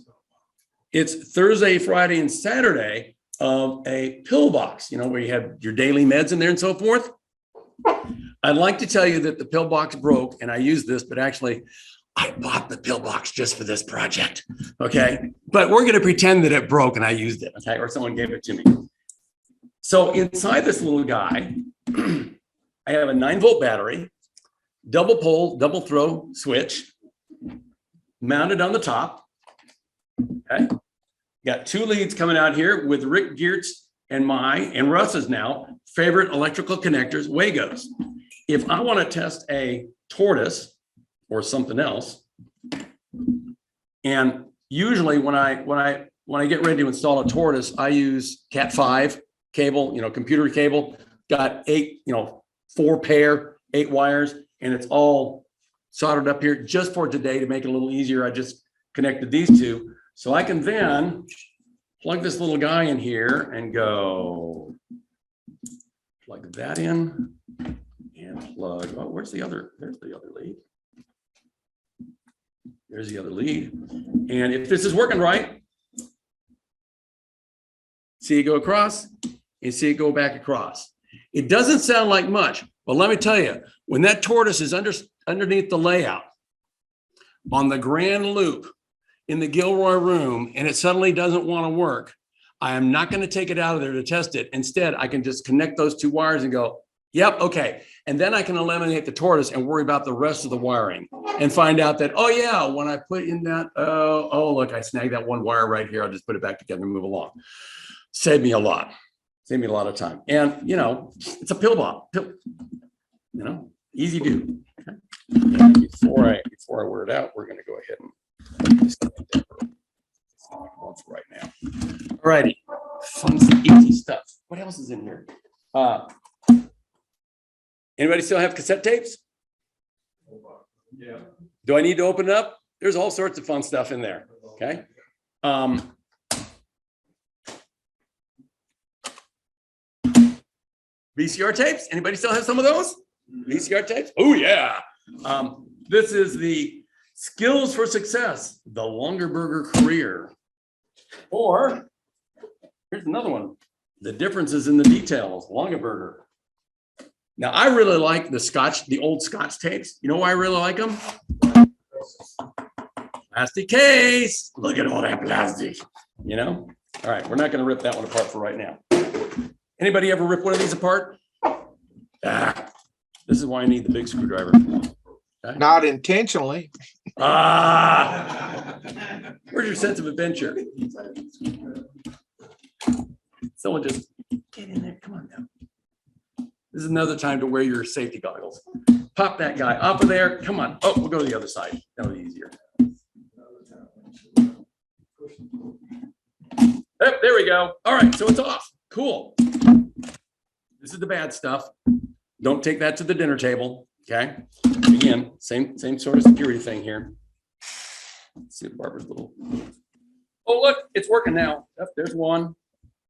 It's Thursday, Friday, and Saturday of a pillbox, where you have your daily meds in there and so forth. I'd like to tell you that the pillbox broke, and I used this, but actually I bought the pillbox just for this project. Okay. But we're going to pretend that it broke and I used it. Okay. Or someone gave it to me. So inside this little guy, I have a 9-volt battery, double pole, double throw switch mounted on the top. Okay. Got 2 leads coming out here with Rick Geertz and Russ's now favorite electrical connectors, Wagos. If I want to test a tortoise or something else, and usually when I get ready to install a tortoise, I use Cat5 cable, computer cable, got 8, 4 pair, 8 wires, and it's all soldered up here just for today to make it a little easier. I just connected these 2, so I can then plug this little guy in here and go plug that in and plug. Oh, where's the other? There's the other lead. There's the other lead. And if this is working right, see it go across and see it go back across. It doesn't sound like much, but let me tell you, when that tortoise is underneath the layout on the grand loop in the Gilroy room, and it suddenly doesn't want to work, I am not going to take it out of there to test it. Instead, I can just connect those 2 wires and go, yep, okay. And then I can eliminate the tortoise and worry about the rest of the wiring and find out that, oh yeah, when I put in that, oh, look, I snagged that 1 wire right here. I'll just put it back together and move along. Save me a lot. Save me a lot of time. And, it's a pillbox. Easy do. Okay. Before I wear it out, we're going to go ahead and Right now. All righty. Fun, easy stuff. What else is in here? Anybody still have cassette tapes? Yeah. Do I need to open it up? There's all sorts of fun stuff in there. Okay. VCR tapes. Anybody still have some of those? VCR tapes? Oh yeah. This is the Skills for Success, the Longerberger Career. Or here's another one. The Differences in the Details, Longerberger. Now I really like the old Scotch tapes. You know why I really like them? Plastic case. Look at all that plastic. You know? All right, we're not going to rip that one apart for right now. Anybody ever rip one of these apart? This is why I need the big screwdriver. Okay. Not intentionally. Where's your sense of adventure? Someone just get in there. Come on now. This is another time to wear your safety goggles. Pop that guy off of there. Come on. Oh, we'll go to the other side. That'll be easier. Oh, there we go. All right, so it's off. Cool. This is the bad stuff. Don't take that to the dinner table. Okay. Again, same sort of security thing here. Let's see if Barbara's little. Oh, look, it's working now. Oh, there's one.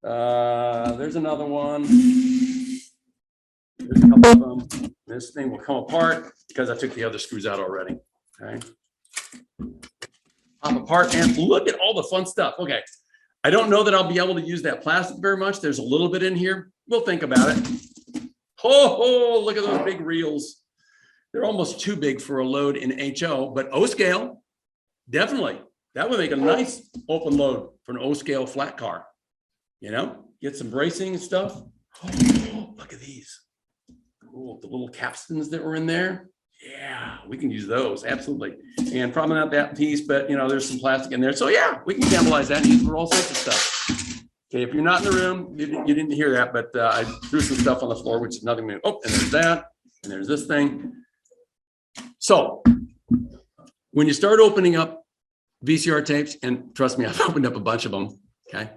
There's another one. There's a couple of them. This thing will come apart because I took the other screws out already. Okay. Pop apart and look at all the fun stuff. Okay. I don't know that I'll be able to use that plastic very much. There's a little bit in here. We'll think about it. Oh, look at those big reels. They're almost too big for a load in HO, but O scale, definitely. That would make a nice open load for an O scale flat car. You know, get some bracing and stuff. Oh, look at these. Cool. The little capstans that were in there. Yeah, we can use those. Absolutely. And probably not that piece, but you know, there's some plastic in there. So yeah, we can cannibalize that and use it for all sorts of stuff. Okay, if you're not in the room, you didn't hear that, but I threw some stuff on the floor, which is nothing new. Oh, and there's that, and there's this thing. So when you start opening up VCR tapes, and trust me, I've opened up a bunch of them, okay,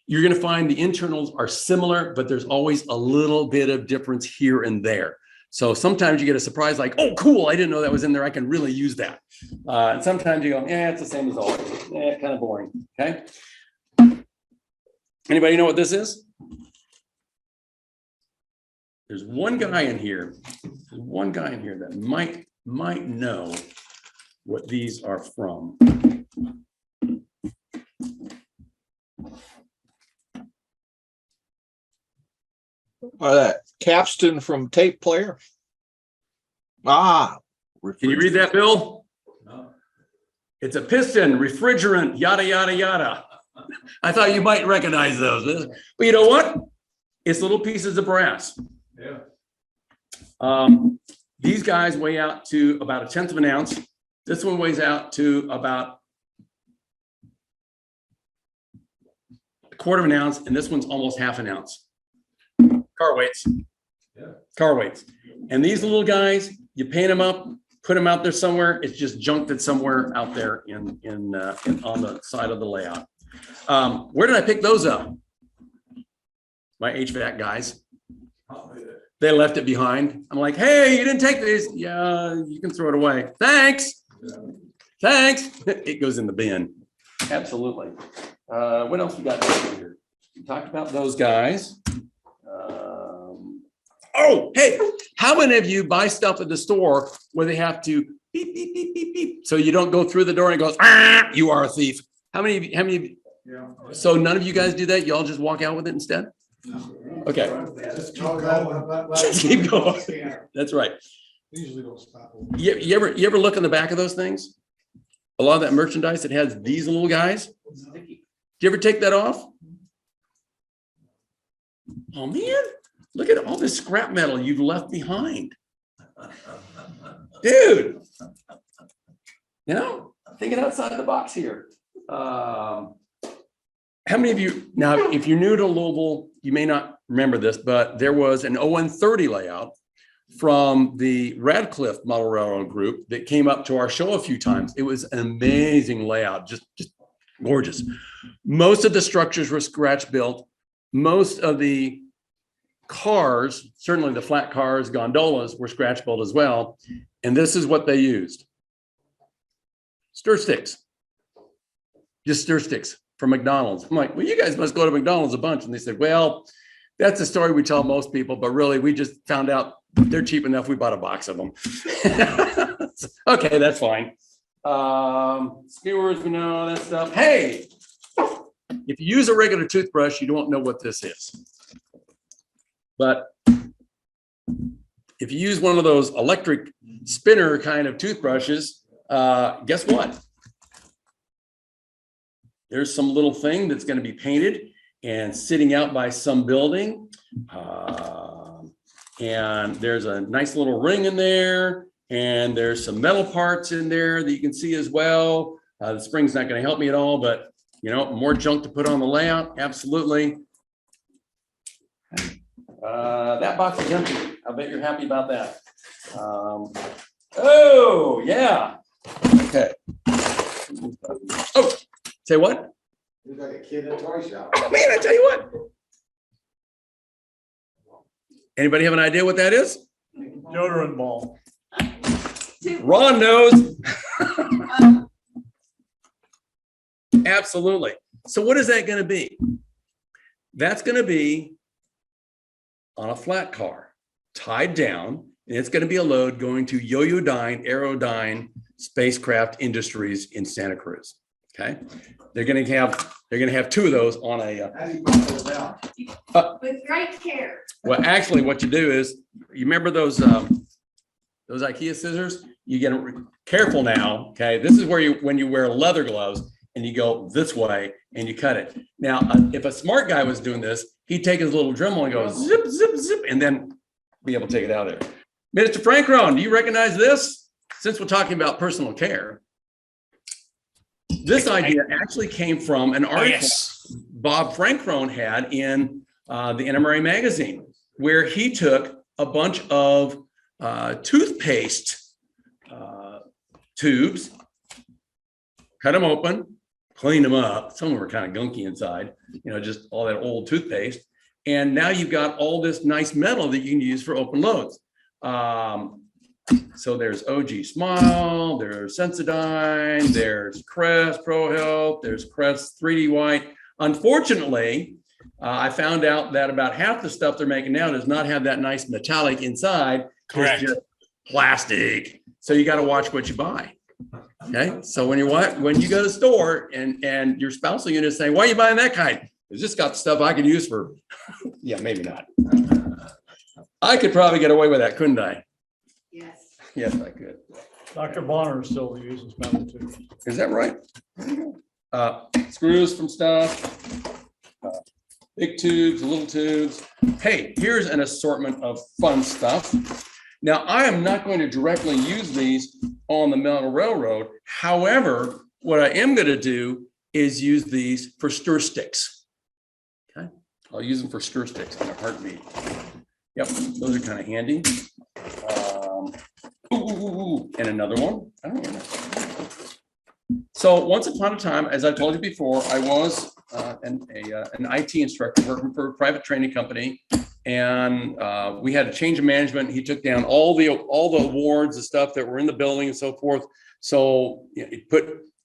you're going to find the internals are similar, but there's always a little bit of difference here and there. So sometimes you get a surprise like, oh, cool, I didn't know that was in there. I can really use that. And sometimes you go, yeah, it's the same as always. Yeah, kind of boring, okay? Anybody know what this is? There's one guy in here. There's one guy in here that might know what these are from. That capstan from tape player. Can you read that, Bill? No. It's a piston, refrigerant, yada, yada, yada. I thought you might recognize those. But you know what? It's little pieces of brass. Yeah. These guys weigh out to about 1/10 of an ounce. This one weighs out to about 1/4 of an ounce, and this one's almost 1/2 ounce. Car weights. Yeah. Car weights. And these little guys, you paint them up, put them out there somewhere. It's just junked it somewhere out there on the side of the layout. Where did I pick those up? My HVAC guys. They left it behind. I'm like, hey, you didn't take these. Yeah, you can throw it away. Thanks. Thanks. It goes in the bin. Absolutely. What else we got here? We talked about those guys. Oh, hey, how many of you buy stuff at the store where they have to beep, beep, beep, beep, beep, so you don't go through the door and it goes, ah, you are a thief. How many of you? Yeah. So none of you guys do that? Y'all just walk out with it instead? Okay. Just keep going. Just keep going. That's right. Usually don't stop. You ever look in the back of those things? A lot of that merchandise that has these little guys. Do you ever take that off? Oh man, look at all this scrap metal you've left behind. Dude. You know, thinking outside the box here. How many of you, now, if you're new to Louisville, you may not remember this, but there was an ON30 layout from the Radcliffe Model Railroad Group that came up to our show a few times. It was an amazing layout, just gorgeous. Most of the structures were scratch built. Most of the cars, certainly the flat cars, gondolas, were scratch built as well. And this is what they used. Stir sticks. Just stir sticks from McDonald's. I'm like, well, you guys must go to McDonald's a bunch. And they said, well, that's a story we tell most people, but really we just found out they're cheap enough. We bought a box of them. Okay, that's fine. Skewers, we know all that stuff. Hey, if you use a regular toothbrush, you don't know what this is. But if you use one of those electric spinner kind of toothbrushes, guess what? There's some little thing that's going to be painted and sitting out by some building. And there's a nice little ring in there. And there's some metal parts in there that you can see as well. The spring's not going to help me at all, but you know, more junk to put on the layout. Absolutely. That box is empty. I bet you're happy about that. Oh, yeah. Okay. Oh, say what? He's like a kid in a toy shop. Oh, man, I tell you what. Anybody have an idea what that is? Deodorant ball. Ron knows. Absolutely. So what is that going to be? That's going to be on a flat car, tied down, and it's going to be a load going to Yoyodyne Aerodyne Spacecraft Industries in Santa Cruz. Okay, they're going to have two of those on a. How do you put those down? With great care. Well, actually, what you do is, you remember those IKEA scissors? You get careful now. Okay, this is where when you wear leather gloves and you go this way and you cut it. Now, if a smart guy was doing this, he'd take his little Dremel and go zip, zip, zip, and then be able to take it out of there. Mr. Francron, do you recognize this? Since we're talking about personal care, this idea actually came from an article Bob Francron had in the NMRA magazine, where he took a bunch of toothpaste tubes, cut them open, cleaned them up. Some of them were kind of gunky inside, you know, just all that old toothpaste. And now you've got all this nice metal that you can use for open loads. So there's OG Smile, there's Sensodyne, there's Crest Pro Health, there's Crest 3D White. Unfortunately, I found out that about half the stuff they're making now does not have that nice metallic inside. Correct. It's just plastic. So you got to watch what you buy. Okay. So when you go to the store and your spousal unit is saying, why are you buying that kind? It's just got stuff I could use for, yeah, maybe not. I could probably get away with that, couldn't I? Yes. Yes, I could. Dr. Bonner still uses metal too. Is that right? Screws from stuff, big tubes, little tubes. Hey, here's an assortment of fun stuff. Now, I am not going to directly use these on the metal railroad. However, what I am going to do is use these for stir sticks. Okay, I'll use them for stir sticks in a heartbeat. Yep, those are kind of handy. And another one. I don't know. So once upon a time, as I told you before, I was an IT instructor working for a private training company, and we had a change of management. He took down all the awards, the stuff that were in the building and so forth. So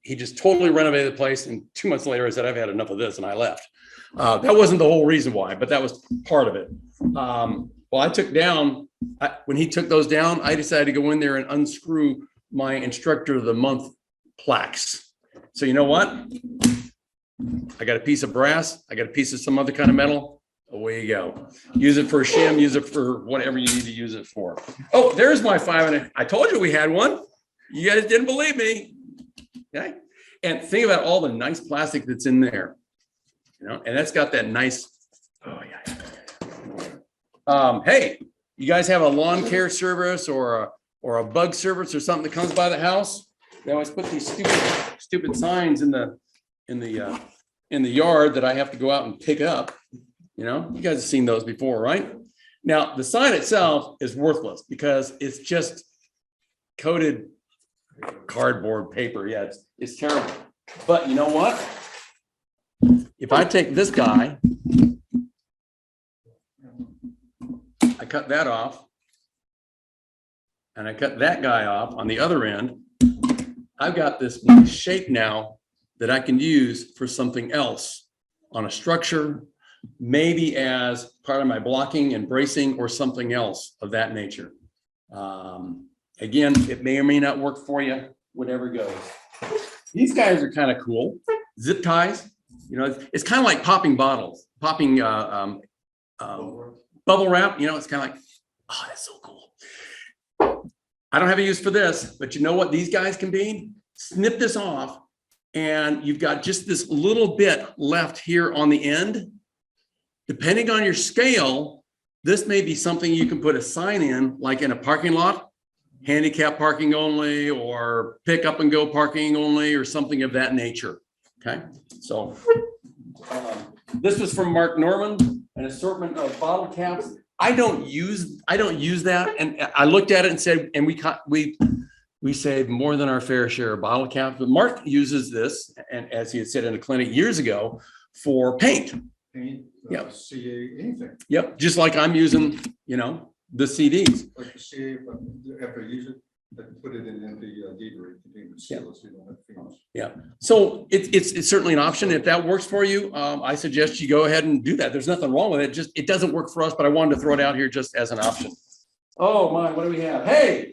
he just totally renovated the place. And 2 months later, I said, I've had enough of this, and I left. That wasn't the whole reason why, but that was part of it. Well, I took down, when he took those down, I decided to go in there and unscrew my Instructor of the Month plaques. So you know what? I got a piece of brass. I got a piece of some other kind of metal. Away you go. Use it for a shim, use it for whatever you need to use it for. Oh, there's my 5.5. I told you we had one. You guys didn't believe me. Okay. And think about all the nice plastic that's in there. You know, and that's got that nice, oh yeah. Hey, you guys have a lawn care service or a bug service or something that comes by the house? They always put these stupid signs in the yard that I have to go out and pick up. You know, you guys have seen those before, right? Now, the sign itself is worthless because it's just coated cardboard paper. Yeah, it's terrible. But you know what? If I take this guy, I cut that off, and I cut that guy off on the other end, I've got this nice shape now that I can use for something else on a structure, maybe as part of my blocking and bracing or something else of that nature. Again, it may or may not work for you, whatever goes. These guys are kind of cool. Zip ties, you know, it's kind of like popping bottles, popping bubble wrap, you know, it's kind of like, oh, that's so cool. I don't have a use for this, but you know what these guys can be? Snip this off and you've got just this little bit left here on the end. Depending on your scale, this may be something you can put a sign in, like in a parking lot, handicap parking only, or pick up and go parking only, or something of that nature. Okay, so this was from Mark Norman, an assortment of bottle caps. I don't use that, and I looked at it and said, and we saved more than our fair share of bottle caps. But Mark uses this, and as he had said in a clinic years ago, for paint. Yep. CA, anything, Yep, just like I'm using, you know, the CDs. like the CA, but after you use it, then put it in the Gatorade container, seal it so you don't have fumes. Yeah, so it's certainly an option. If that works for you, I suggest you go ahead and do that. There's nothing wrong with it. Just, it doesn't work for us, but I wanted to throw it out here just as an option. Oh my, what do we have? Hey.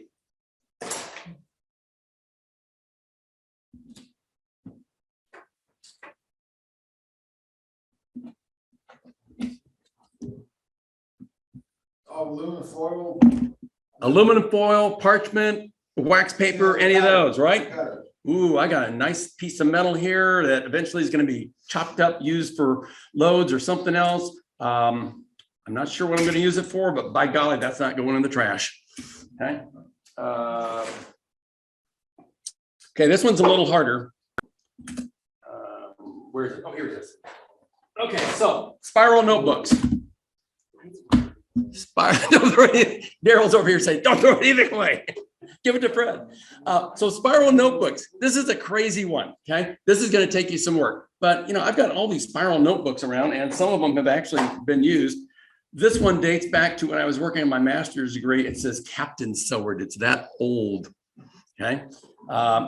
Aluminum foil, parchment, wax paper, any of those, right? Ooh, I got a nice piece of metal here that eventually is going to be chopped up, used for loads or something else. I'm not sure what I'm going to use it for, but by golly, that's not going in the trash. Okay. Okay, this one's a little harder. Where is it? Oh, here it is. Okay, so spiral notebooks. Daryl's over here saying, don't throw anything away. Give it to Fred. So spiral notebooks. This is a crazy one. Okay. This is going to take you some work, but you know, I've got all these spiral notebooks around and some of them have actually been used. This one dates back to when I was working on my master's degree. It says Captain Soward. It's that old. Okay.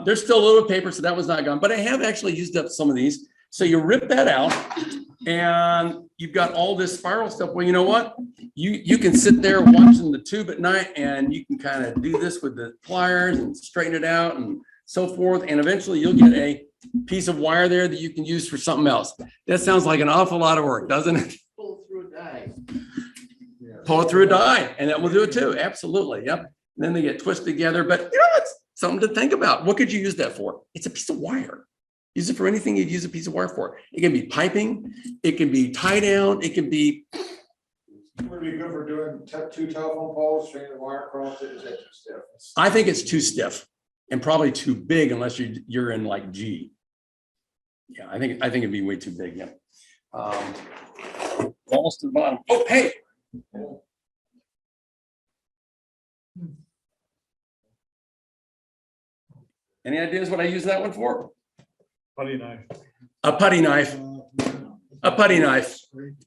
There's still a little paper, so that was not gone, but I have actually used up some of these. So you rip that out and you've got all this spiral stuff. Well, you know what? You can sit there watching the tube at night and you can kind of do this with the pliers and straighten it out and so forth. And eventually you'll get a piece of wire there that you can use for something else. That sounds like an awful lot of work, doesn't it? Pull through a die. Pull it through a die and that will do it too. Absolutely. Yep. And then they get twisted together, but you know, it's something to think about. What could you use that for? It's a piece of wire. Use it for anything you'd use a piece of wire for. It can be piping, it can be tie down, it can be. Would be good for doing two telephone poles, stringing the wire across it, is that too stiff? I think it's too stiff and probably too big unless you're in like G. Yeah, I think it'd be way too big. Yeah. Almost to the bottom. Oh, hey. Any ideas what I use that one for? Putty knife. A putty knife. A putty knife.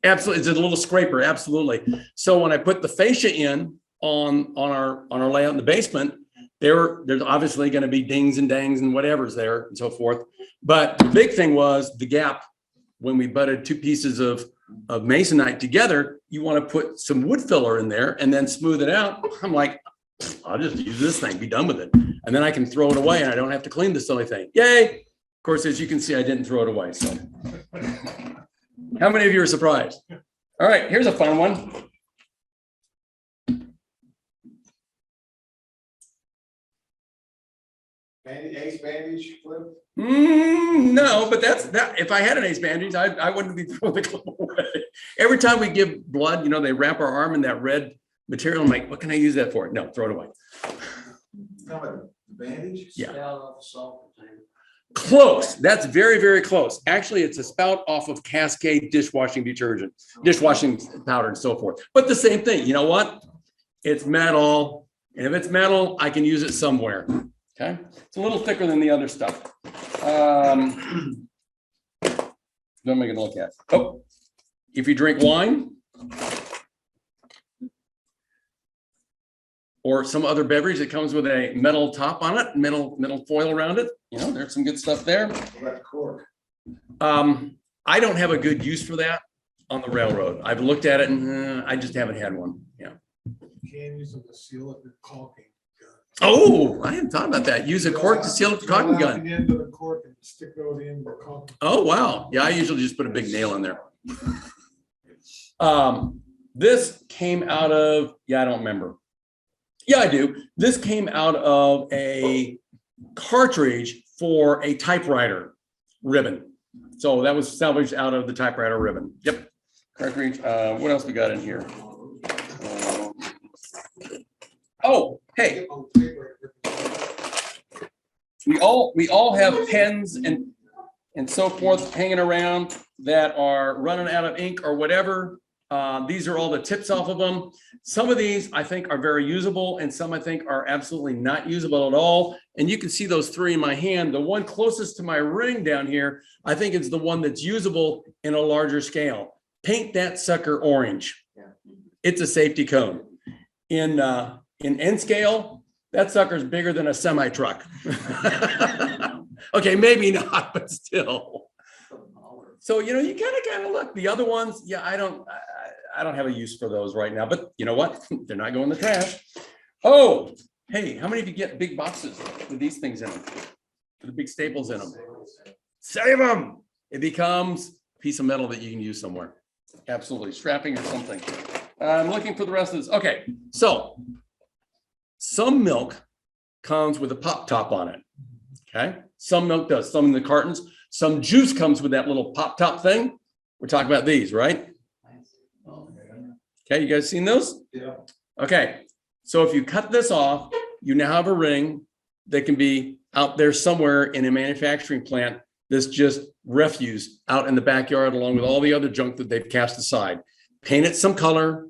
Absolutely. It's a little scraper. Absolutely. So when I put the fascia in on our layout in the basement, there's obviously going to be dings and dangs and whatever's there and so forth. But the big thing was the gap. When we butted two pieces of masonite together, you want to put some wood filler in there and then smooth it out. I'm like, I'll just use this thing, be done with it. And then I can throw it away and I don't have to clean this silly thing. Yay. Of course, as you can see, I didn't throw it away. So how many of you are surprised? All right, here's a fun one. Ace bandage clip? No, but that. If I had an ace bandage, I wouldn't be throwing the clip away. Every time we give blood, you know, they wrap our arm in that red material. I'm like, what can I use that for? No, throw it away. No, but the bandage? Yeah. Close. That's very, very close. Actually, it's a spout off of Cascade dishwashing detergent, dishwashing powder and so forth. But the same thing, you know what? It's metal. And if it's metal, I can use it somewhere. Okay. It's a little thicker than the other stuff. Don't make it look at. Oh, if you drink wine or some other beverage that comes with a metal top on it, metal foil around it, you know, there's some good stuff there. I don't have a good use for that on the railroad. I've looked at it and I just haven't had one. Yeah. You can use them to seal up your caulking gun. Oh, I hadn't thought about that. Use a cork to seal up the caulking Pull out gun. The end of the cork and stick it over the end of the caulking. Oh, wow. Yeah, I usually just put a big nail in there. This came out of, I don't remember. Yeah, I do. This came out of a cartridge for a typewriter ribbon. So that was salvaged out of the typewriter ribbon. Yep. Cartridge. What else we got in here? Oh, hey, we all have pens and so forth hanging around that are running out of ink or whatever. These are all the tips off of them. Some of these I think are very usable and some I think are absolutely not usable at all. And you can see those three in my hand. The one closest to my ring down here, I think it's the one that's usable in a larger scale. Paint that sucker orange. It's a safety cone. In N scale, that sucker's bigger than a semi truck. Okay, maybe not, but still. So, you know, you kind of look. The other ones, yeah, I don't have a use for those right now, but you know what? They're not going in the trash. Oh, hey, how many of you get big boxes with these things in them? With the big staples in them? Save them. It becomes a piece of metal that you can use somewhere. Absolutely, strapping or something. I'm looking for the rest of this. Okay, so some milk comes with a pop top on it. Okay, some milk does, some in the cartons. Some juice comes with that little pop top thing. We're talking about these, right? Okay, you guys seen those? Yeah. Okay, so if you cut this off, you now have a ring that can be out there somewhere in a manufacturing plant that's just refuse out in the backyard along with all the other junk that they've cast aside. Paint it some color,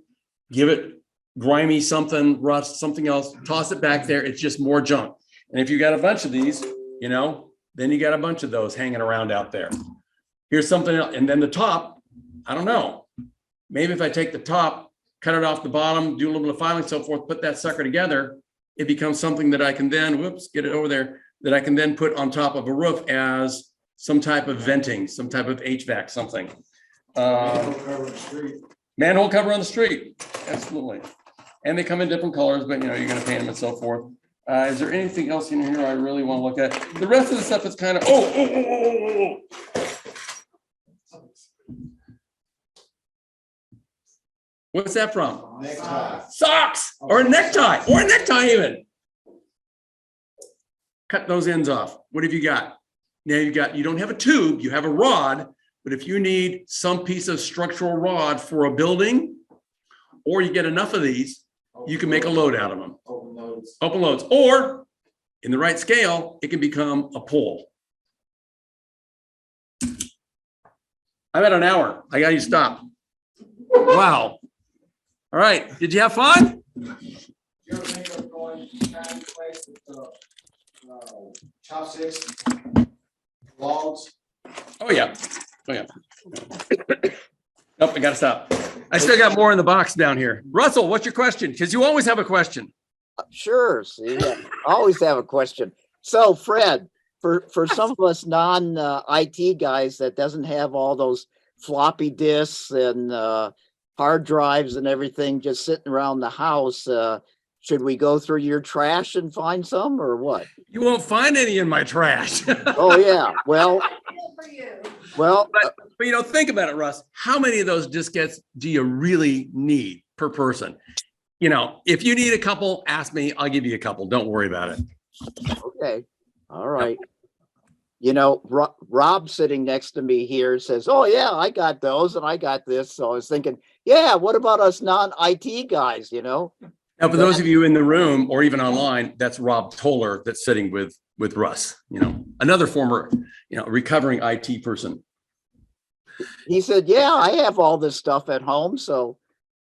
give it grimy something, rust, something else, toss it back there. It's just more junk. And if you got a bunch of these, you know, then you got a bunch of those hanging around out there. Here's something else. And then the top, I don't know. Maybe if I take the top, cut it off the bottom, do a little bit of filing, so forth, put that sucker together, it becomes something that I can then, whoops, get it over there, that I can then put on top of a roof as some type of venting, some type of HVAC, something. Manhole cover on the street. Absolutely. And they come in different colors, but you know, you're going to paint them and so forth. Is there anything else in here I really want to look at? The rest of the stuff is kind of, oh. What's that from? Necktie. Socks or a necktie even. Cut those ends off. What have you got? Now you don't have a tube, you have a rod, but if you need some piece of structural rod for a building, or you get enough of these, you can make a load out of them. Open loads, or in the right scale, it can become a pole. I'm at an hour. I got you stopped. Wow. All right. Did you have fun? You ever think of going kind of place with chopsticks, logs? Oh, yeah. Nope, I got to stop. I still got more in the box down here. Russell, what's your question? Because you always have a question. Sure. See, I always have a question. So Fred, for some of us non-IT guys that doesn't have all those floppy disks and hard drives and everything just sitting around the house, should we go through your trash and find some or what? You won't find any in my trash. Oh yeah. Well, For you. well, But you know, think about it, Russ. How many of those diskettes do you really need per person? You know, if you need a couple, ask me. I'll give you a couple. Don't worry about it. okay. All right. You know, Rob sitting next to me here says, oh yeah, I got those and I got this. So I was thinking, yeah, what about us non-IT guys, you know? Now, for those of you in the room or even online, that's Rob Toller that's sitting with Russ, you know. another former, recovering IT person. He said, yeah, I have all this stuff at home, so.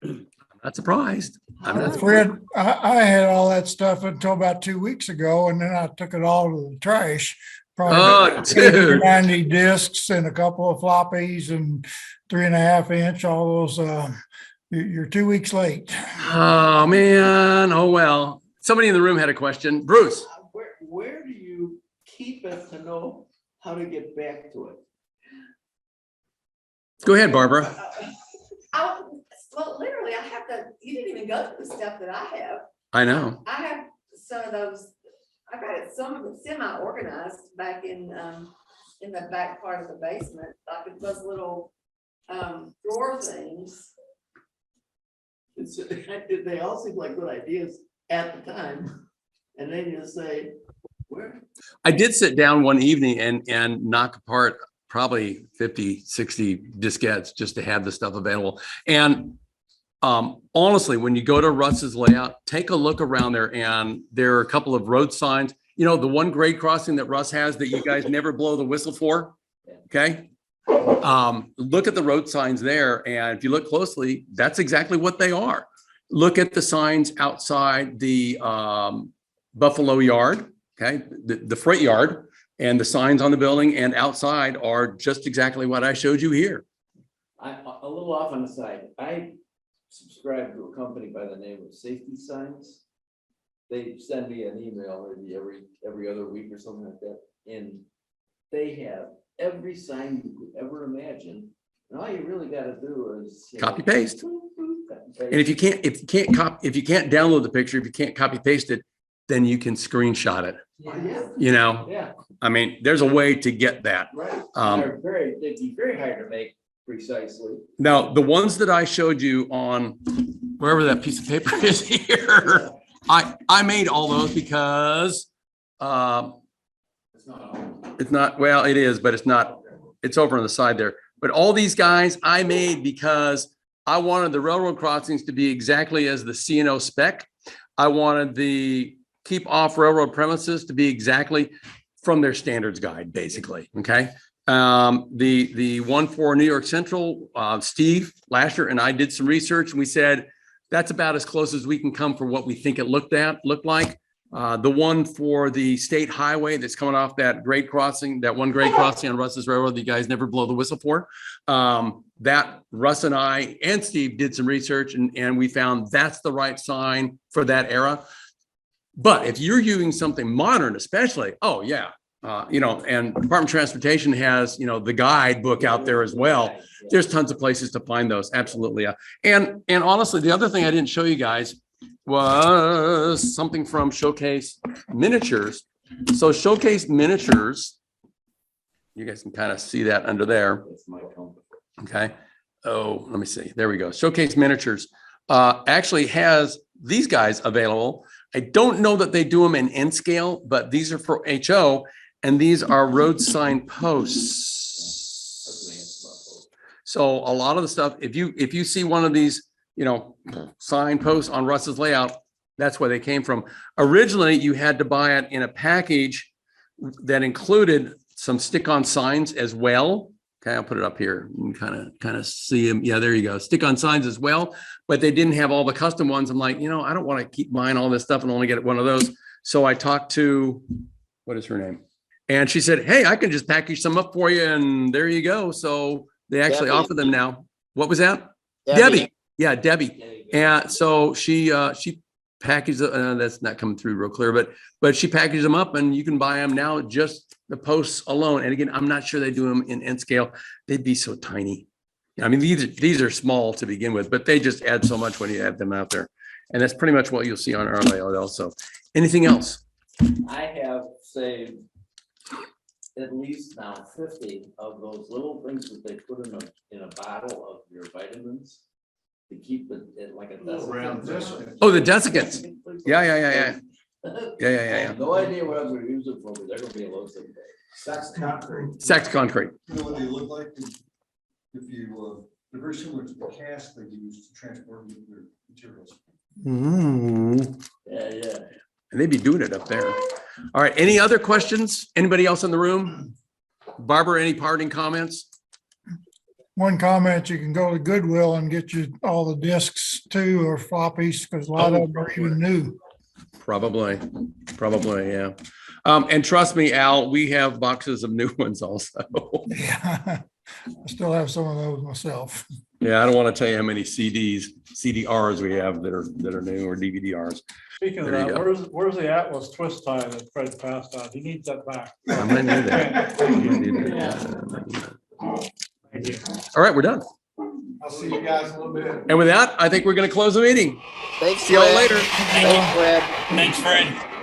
I'm not surprised. I'm not Fred, I had all that stuff until about 2 weeks ago, and then I took it all to the trash. Oh, Probably dude. 90 discs and a couple of floppies and 3.5 inch, all those, you're 2 weeks late. Oh, man. Oh, well. Somebody in the room had a question. Bruce. Where do you keep it to know how to get back to it? Go ahead, Barbara. Well, literally, I have you didn't even go through the stuff that I have. I know. I have some of those, I got it some of them semi-organized back in the back part of the basement, like those little drawer things. They all seem like good ideas at the time, and then you say, where? I did sit down one evening and knock apart probably 50, 60 diskettes just to have the stuff available. And honestly, when you go to Russ's layout, take a look around there, and there are a couple of road signs. The one grade crossing that Russ has that you guys never blow the whistle for. Okay. Look at the road signs there. And if you look closely, that's exactly what they are. Look at the signs outside the Buffalo Yard. Okay. The freight yard, and the signs on the building and outside are just exactly what I showed you here. A little off on the side. I subscribe to a company by the name of Safety Signs. They send me an email maybe every other week or something like that, and they have every sign you could ever imagine. And all you really got to do is Copy paste. And if you can't download the picture, if you can't copy paste it, then you can screenshot it. Yeah. I mean, there's a way to get that. Right. They'd be very hard to make precisely. Now, the ones that I showed you on wherever that piece of paper is here, I made all those because it's not, well, it is, but it's not, it's over on the side there. But all these guys I made because I wanted the railroad crossings to be exactly as the CNO spec. I wanted the keep off railroad premises to be exactly from their standards guide, basically. Okay. The one for New York Central, Steve Lasher and I did some research, and we said that's about as close as we can come for what we think it looked like. The one for the state highway that's coming off that grade crossing, that one grade crossing on Russ's Railroad that you guys never blow the whistle for. That Russ and I and Steve did some research, and we found that's the right sign for that era. But if you're using something modern, especially, oh yeah, and Department of Transportation has, the guide book out there as well. There's tons of places to find those. Absolutely. And honestly, the other thing I didn't show you guys was something from Showcase Miniatures. So Showcase Miniatures, you guys can kind of see that under there. Okay. Oh, let me see. There we go. Showcase Miniatures actually has these guys available. I don't know that they do them in N scale, but these are for HO, and these are road sign posts. So a lot of the stuff, if you see one of these, sign posts on Russ's layout, that's where they came from. Originally, you had to buy it in a package that included some stick-on signs as well. Okay, I'll put it up here. You can kind of see them. Yeah, there you go. Stick-on signs as well, but they didn't have all the custom ones. I'm like, I don't want to keep buying all this stuff and only get one of those. So I talked to, what is her name? And she said, hey, I can just package some up for you, and there you go. So they actually offer them now. What was that? Debbie. Yeah, Debbie. And so she packaged, that's not coming through real clear, but she packaged them up, and you can buy them now, just the posts alone. And again, I'm not sure they do them in N scale. They'd be so tiny. I mean, these are small to begin with, but they just add so much when you have them out there. And that's pretty much what you'll see on our layout also. Anything else? I have saved at least now 50 of those little things that they put in a bottle of your vitamins to keep it like a desiccant. Oh, the desiccants. Yeah. I have no idea what I'm going to use it for, but they're going to be a low someday. Saxed concrete. Saxed concrete. You know what they look like? If you, they're very similar to the cast they use to transport nuclear materials. Mm. Yeah. And they'd be doing it up there. All right. Any other questions? Anybody else in the room? Barbara, any parting comments? One comment, you can go to Goodwill and get you all the discs too, or floppies, because a lot of them are even new. Probably, yeah. And trust me, Al, we have boxes of new ones also. Yeah, I still have some of those myself. Yeah, I don't want to tell you how many CDRs we have that are new, or DVDRs. Speaking of There you that, where's the Atlas twist tie that Fred passed on? He needs that back. I might need that. I might need that. Thank you. All right, we're done. I'll see you guys in a little bit. And with that, I think we're going to close the meeting. Thanks, See y'all Fred. later. Thanks, Fred. Thanks, Fred.